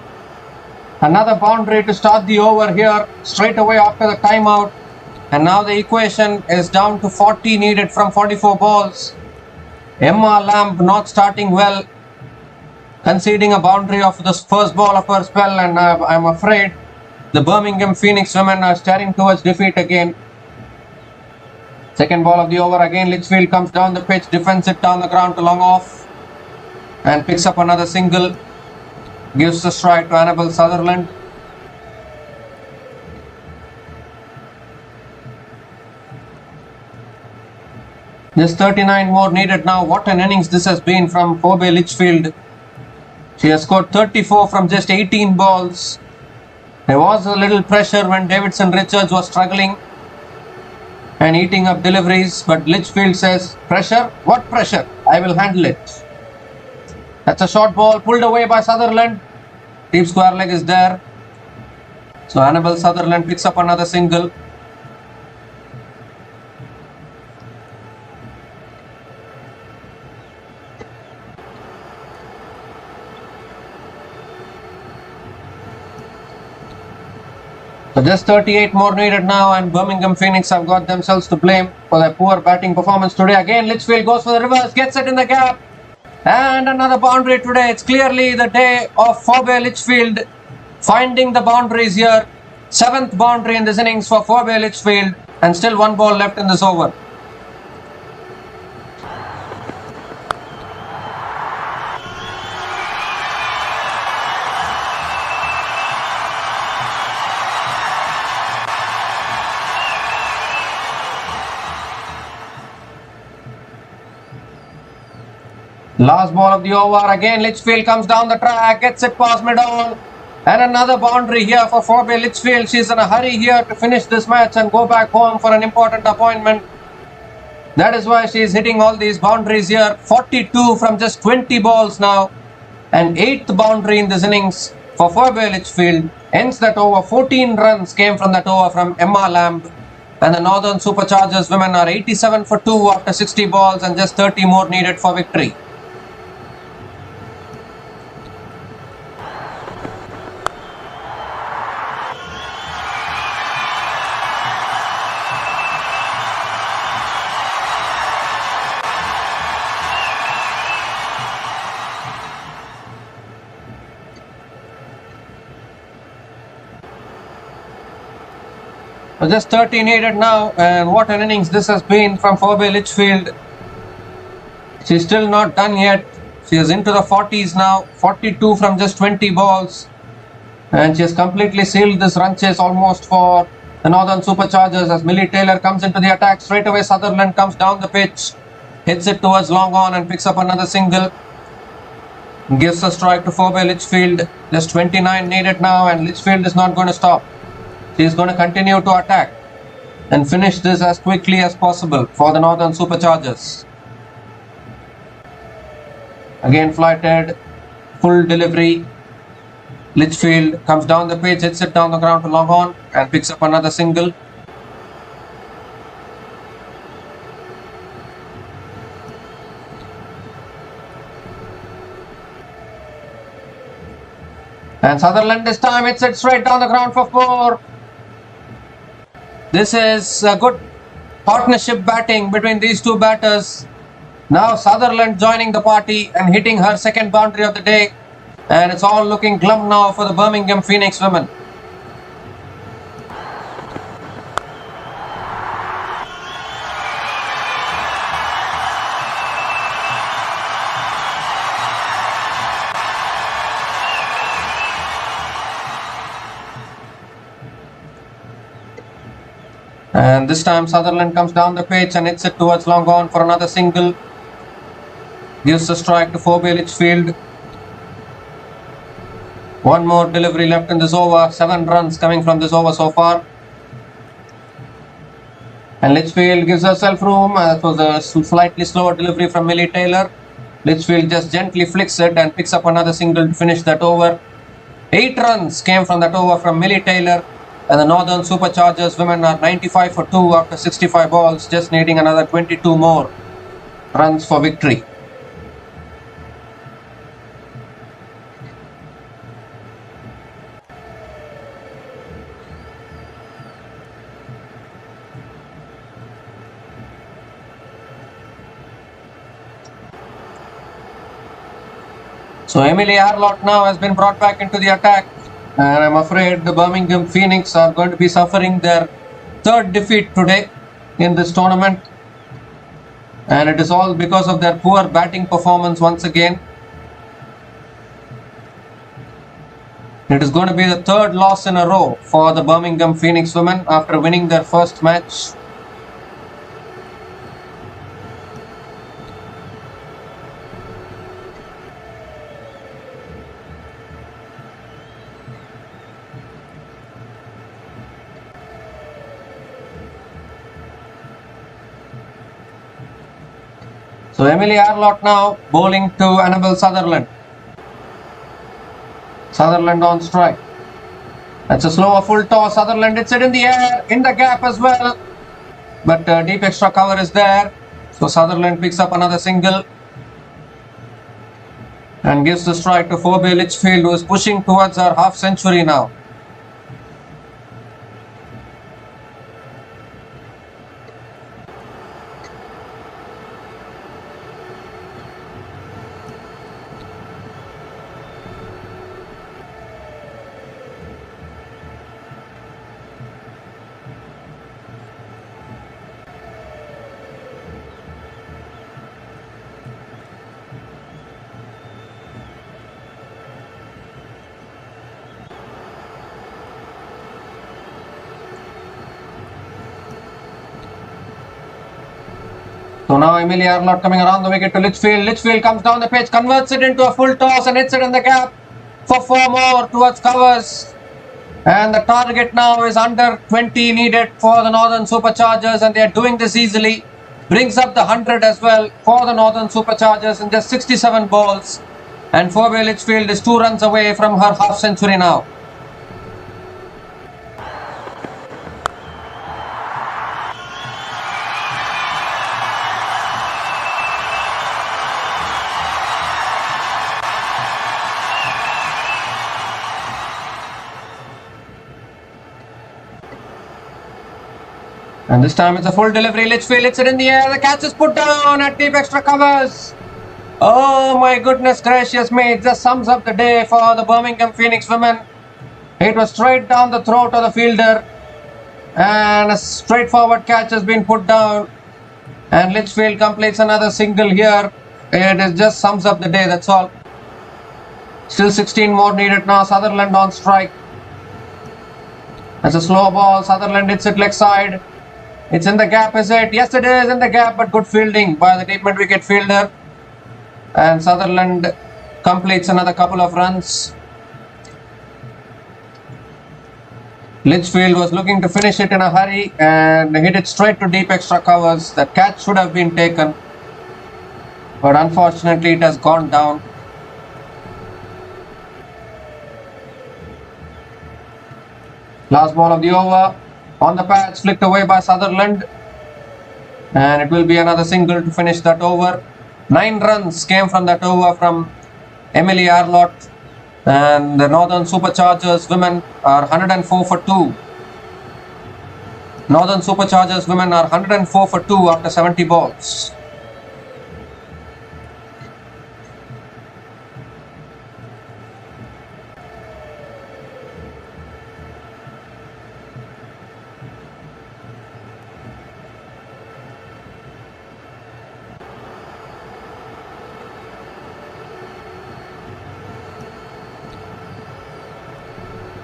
Another boundary to start the over here straight away after the timeout. And now the equation is down to 40 needed from 44 balls. Emma Lamb not starting well, conceding a boundary of the first ball of her spell, and I'm afraid the Birmingham Phoenix women are staring towards defeat again. Second ball of the over again. Litchfield comes down the pitch, defends it down the ground to long off and picks up another single. Gives the strike to Annabel Sutherland. Just 39 more needed now. What an innings this has been from Phoebe Litchfield. She has scored 34 from just 18 balls. There was a little pressure when Davidson Richards was struggling and eating up deliveries, but Litchfield says, pressure? What pressure? I will handle it. That's a short ball pulled away by Sutherland. Deep square leg is there. So Annabel Sutherland picks up another single. So just 38 more needed now, and Birmingham Phoenix have got themselves to blame for their poor batting performance today. Again, Litchfield goes for the reverse, gets it in the gap. And another boundary today. It's clearly the day of Phoebe Litchfield finding the boundaries here. 7th boundary in this innings for Phoebe Litchfield, and still one ball left in this over. Last ball of the over. Again, Litchfield comes down the track, gets it past mid-on. And another boundary here for Phoebe Litchfield. She's in a hurry here to finish this match and go back home for an important appointment. That is why she is hitting all these boundaries here. 42 from just 20 balls now. And 8th boundary in this innings for Phoebe Litchfield. Ends that over. 14 runs came from that over from Emma Lamb. And the Northern Superchargers women are 87 for 2 after 60 balls, and just 30 more needed for victory. Just 30 needed now, and what an innings this has been from Phoebe Litchfield. She's still not done yet. She is into the 40s now, 42 from just 20 balls, and she has completely sealed this run chase almost for the Northern Superchargers as Millie Taylor comes into the attack. Straight away Sutherland comes down the pitch, hits it towards long on and picks up another single. Gives a strike to Phoebe Litchfield. Just 29 needed now, and Litchfield is not going to stop. She is going to continue to attack and finish this as quickly as possible for the Northern Superchargers. Again flighted, full delivery. Litchfield comes down the pitch, hits it down the ground to long on and picks up another single. And Sutherland this time hits it straight down the ground for 4. This is a good partnership batting between these two batters. Now Sutherland joining the party and hitting her second boundary of the day. And it's all looking glum now for the Birmingham Phoenix women. And this time Sutherland comes down the pitch and hits it towards long on for another single. Gives the strike to Phoebe Litchfield. One more delivery left in this over. 7 runs coming from this over so far. And Litchfield gives herself room. That was a slightly slower delivery from Millie Taylor. Litchfield just gently flicks it and picks up another single to finish that over. 8 runs came from that over from Millie Taylor. And the Northern Superchargers women are 95 for 2 after 65 balls, just needing another 22 more. runs for victory. So Emily Arlott now has been brought back into the attack, and I'm afraid the Birmingham Phoenix are going to be suffering their third defeat today in this tournament, and it is all because of their poor batting performance once again. It is going to be the third loss in a row for the Birmingham Phoenix women after winning their first match. So Emily Arlott now bowling to Annabel Sutherland. Sutherland on strike. That's a slower full toss. Sutherland hits it in the air, in the gap as well. But deep extra cover is there. So Sutherland picks up another single and gives the strike to Phoebe Litchfield, who is pushing towards her half century now. So now Emily Arlott coming around the wicket to Litchfield. Litchfield comes down the pitch, converts it into a full toss and hits it in the gap for 4 more towards covers. And the target now is under 20 needed for the Northern Superchargers, and they are doing this easily. Brings up the 100 as well for the Northern Superchargers in just 67 balls. And Phoebe Litchfield is 2 runs away from her half century now. And this time it's a full delivery. Litchfield hits it in the air. The catch is put down at deep extra covers. Oh my goodness gracious me. It just sums up the day for the Birmingham Phoenix women. It was straight down the throat of the fielder, and a straightforward catch has been put down. And Litchfield completes another single here. It just sums up the day, that's all. Still 16 more needed now. Sutherland on strike. That's a slow ball. Sutherland hits it leg side. It's in the gap, is it? Yes, it is in the gap, but good fielding by the deep mid wicket fielder. And Sutherland completes another couple of runs. Litchfield was looking to finish it in a hurry and hit it straight to deep extra covers. The catch should have been taken, but unfortunately it has gone down. Last ball of the over. On the patch, flicked away by Sutherland, and it will be another single to finish that over. 9 runs came from that over from Emily Arlott, and the Northern Superchargers women are 104 for 2. Northern Superchargers women are 104 for 2 after 70 balls.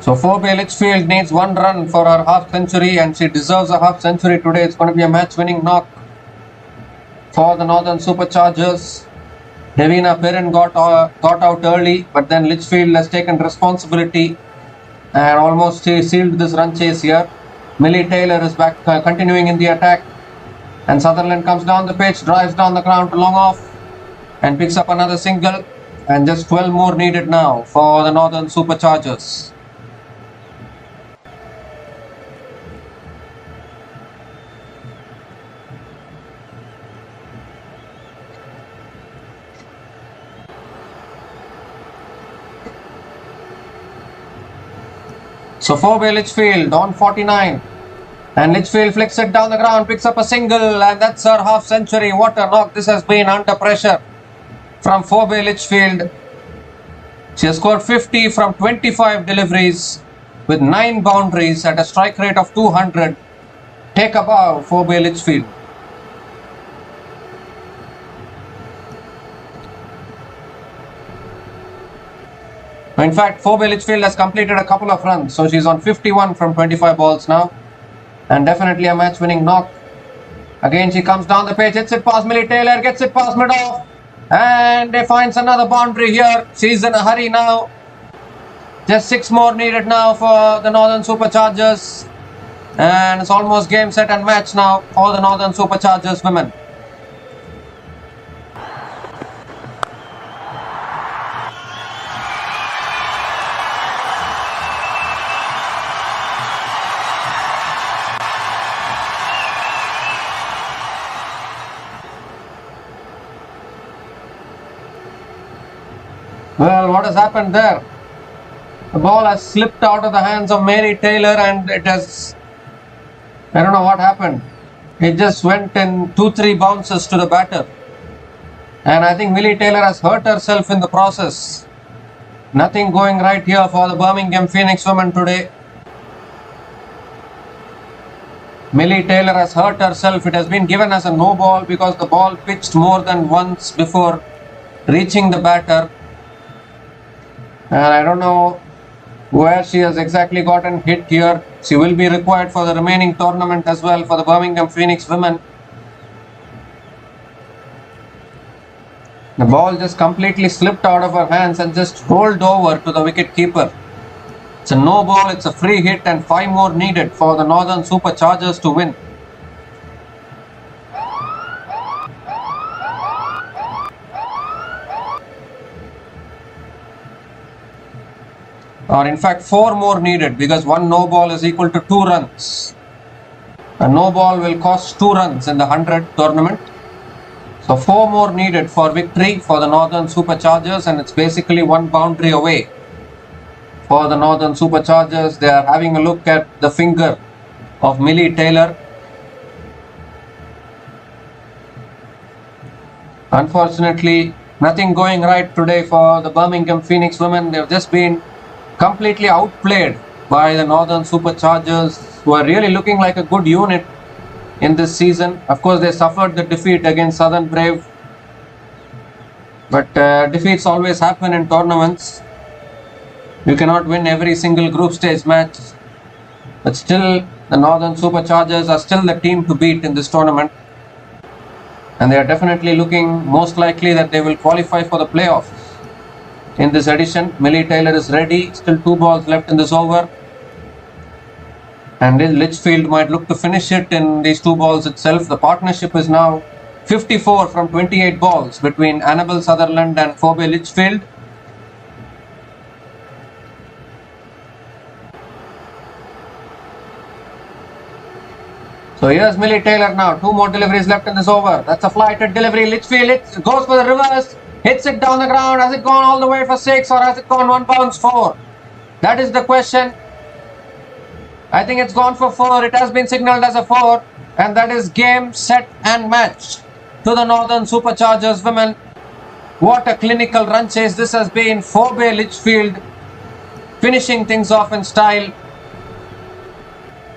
So Phoebe Litchfield needs 1 run for her half century, and she deserves a half century today. It's going to be a match winning knock for the Northern Superchargers. Davina Perrin got out early, but then Litchfield has taken responsibility and almost sealed this run chase here. Millie Taylor is back, continuing in the attack, and Sutherland comes down the pitch, drives down the ground to long off and picks up another single, and just 12 more needed now for the Northern Superchargers. So 4 by Litchfield on 49. And Litchfield flicks it down the ground, picks up a single, and that's her half century. What a knock this has been under pressure from 4 by Litchfield. She has scored 50 from 25 deliveries with 9 boundaries at a strike rate of 200. Take a bow, 4 by Litchfield. In fact, 4 by Litchfield has completed a couple of runs, so she's on 51 from 25 balls now. And definitely a match-winning knock. Again, she comes down the pitch, hits it past Millie Taylor, gets it past mid-off. And they finds another boundary here. She's in a hurry now. Just 6 more needed now for the Northern Superchargers. And it's almost game, set and match now for the Northern Superchargers women. Well, what has happened there? The ball has slipped out of the hands of Mary Taylor and it has, I don't know what happened. It just went in 2-3 bounces to the batter. And I think Millie Taylor has hurt herself in the process. Nothing going right here for the Birmingham Phoenix women today. Millie Taylor has hurt herself. It has been given as a no ball because the ball pitched more than once before reaching the batter. And I don't know where she has exactly gotten hit here. She will be required for the remaining tournament as well for the Birmingham Phoenix women. The ball just completely slipped out of her hands and just rolled over to the wicket keeper. It's a no ball, it's a free hit and 5 more needed for the Northern Superchargers to win. Or in fact 4 more needed because 1 no ball is equal to 2 runs. A no ball will cost 2 runs in the 100 tournament. So 4 more needed for victory for the Northern Superchargers, and it's basically 1 boundary away for the Northern Superchargers. They are having a look at the finger of Millie Taylor. Unfortunately, nothing going right today for the Birmingham Phoenix women. They've just been completely outplayed by the Northern Superchargers, who are really looking like a good unit in this season. Of course, they suffered the defeat against Southern Brave, but defeats always happen in tournaments. You cannot win every single group stage match, but still the Northern Superchargers are still the team to beat in this tournament, and they are definitely looking most likely that they will qualify for the playoffs. In this edition, Millie Taylor is ready. Still 2 balls left in this over. And Litchfield might look to finish it in these 2 balls itself. The partnership is now 54 from 28 balls between Annabel Sutherland and 4 by Litchfield. So here's Millie Taylor now. 2 more deliveries left in this over. That's a flighted delivery. Litchfield goes for the reverse. Hits it down the ground. Has it gone all the way for 6 or has it gone 1 bounce 4? That is the question. I think it's gone for 4. It has been signalled as a 4. And that is game, set and match to the Northern Superchargers women. What a clinical run chase this has been. 4 by Litchfield finishing things off in style.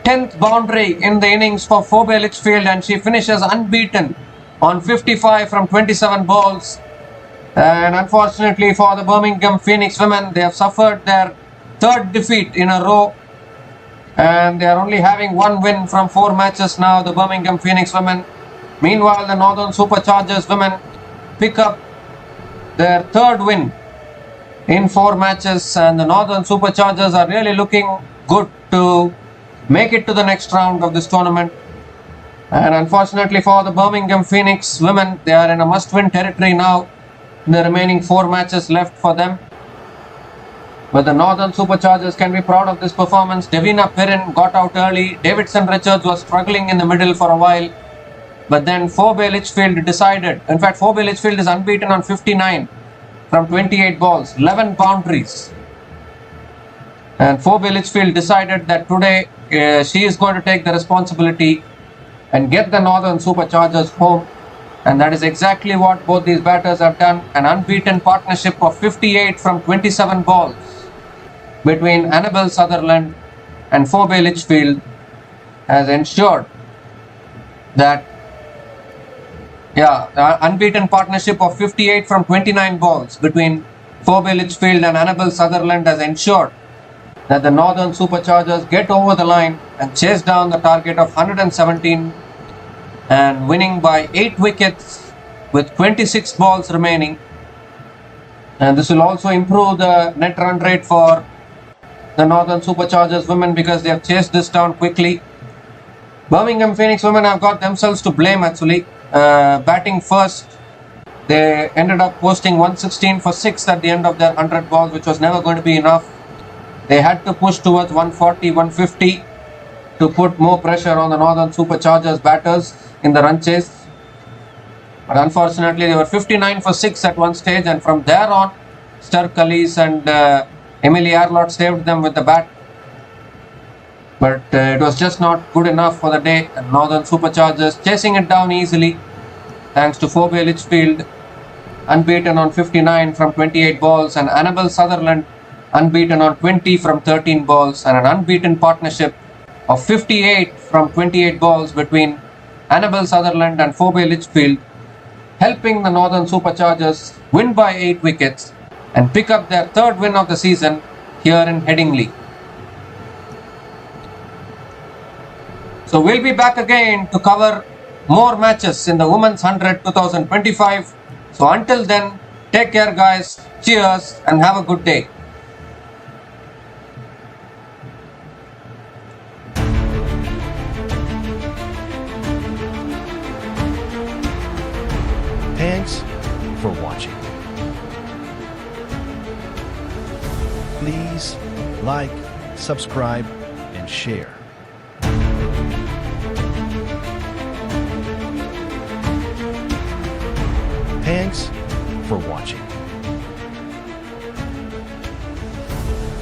10th boundary in the innings for 4 by Litchfield, and she finishes unbeaten on 55 from 27 balls. And unfortunately for the Birmingham Phoenix women, they have suffered their 3rd defeat in a row, and they are only having 1 win from 4 matches now, the Birmingham Phoenix women. Meanwhile, the Northern Superchargers women pick up their 3rd win in 4 matches, and the Northern Superchargers are really looking good to make it to the next round of this tournament. And unfortunately for the Birmingham Phoenix women, they are in a must-win territory now. The remaining 4 matches left for them. But the Northern Superchargers can be proud of this performance. Davina Perrin got out early. Davidson Richards was struggling in the middle for a while. But then 4 by Litchfield decided. In fact, 4 by Litchfield is unbeaten on 59 from 28 balls. 11 boundaries. And Phoebe Litchfield decided that today she is going to take the responsibility and get the Northern Superchargers home. And that is exactly what both these batters have done. An unbeaten partnership of 58 from 27 balls between Annabel Sutherland and Phoebe Litchfield has ensured that the unbeaten partnership of 58 from 29 balls between Phoebe Litchfield and Annabel Sutherland has ensured that the Northern Superchargers get over the line and chase down the target of 117 and winning by 8 wickets with 26 balls remaining. And this will also improve the net run rate for the Northern Superchargers women because they have chased this down quickly. Birmingham Phoenix women have got themselves to blame actually. Batting first, they ended up posting 116 for 6 at the end of their 100 balls, which was never going to be enough. They had to push towards 140, 150 to put more pressure on the Northern Superchargers batters in the run chase. But unfortunately, they were 59 for 6 at one stage, and from there on, Sturk Elise and Emily Arlott saved them with the bat. But it was just not good enough for the day. And Northern Superchargers chasing it down easily thanks to Phoebe Litchfield, unbeaten on 59 from 28 balls, and Annabel Sutherland unbeaten on 20 from 13 balls, and an unbeaten partnership of 58 from 28 balls between Annabel Sutherland and Phoebe Litchfield, helping the Northern Superchargers win by 8 wickets and pick up their 3rd win of the season here in Headingley. So we'll be back again to cover more matches in the Women's 100 2025. So until then, take care guys, cheers and have a good day. Thanks for watching. Please like, subscribe, and share. Thanks for watching.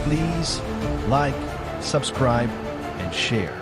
Please like, subscribe, and share.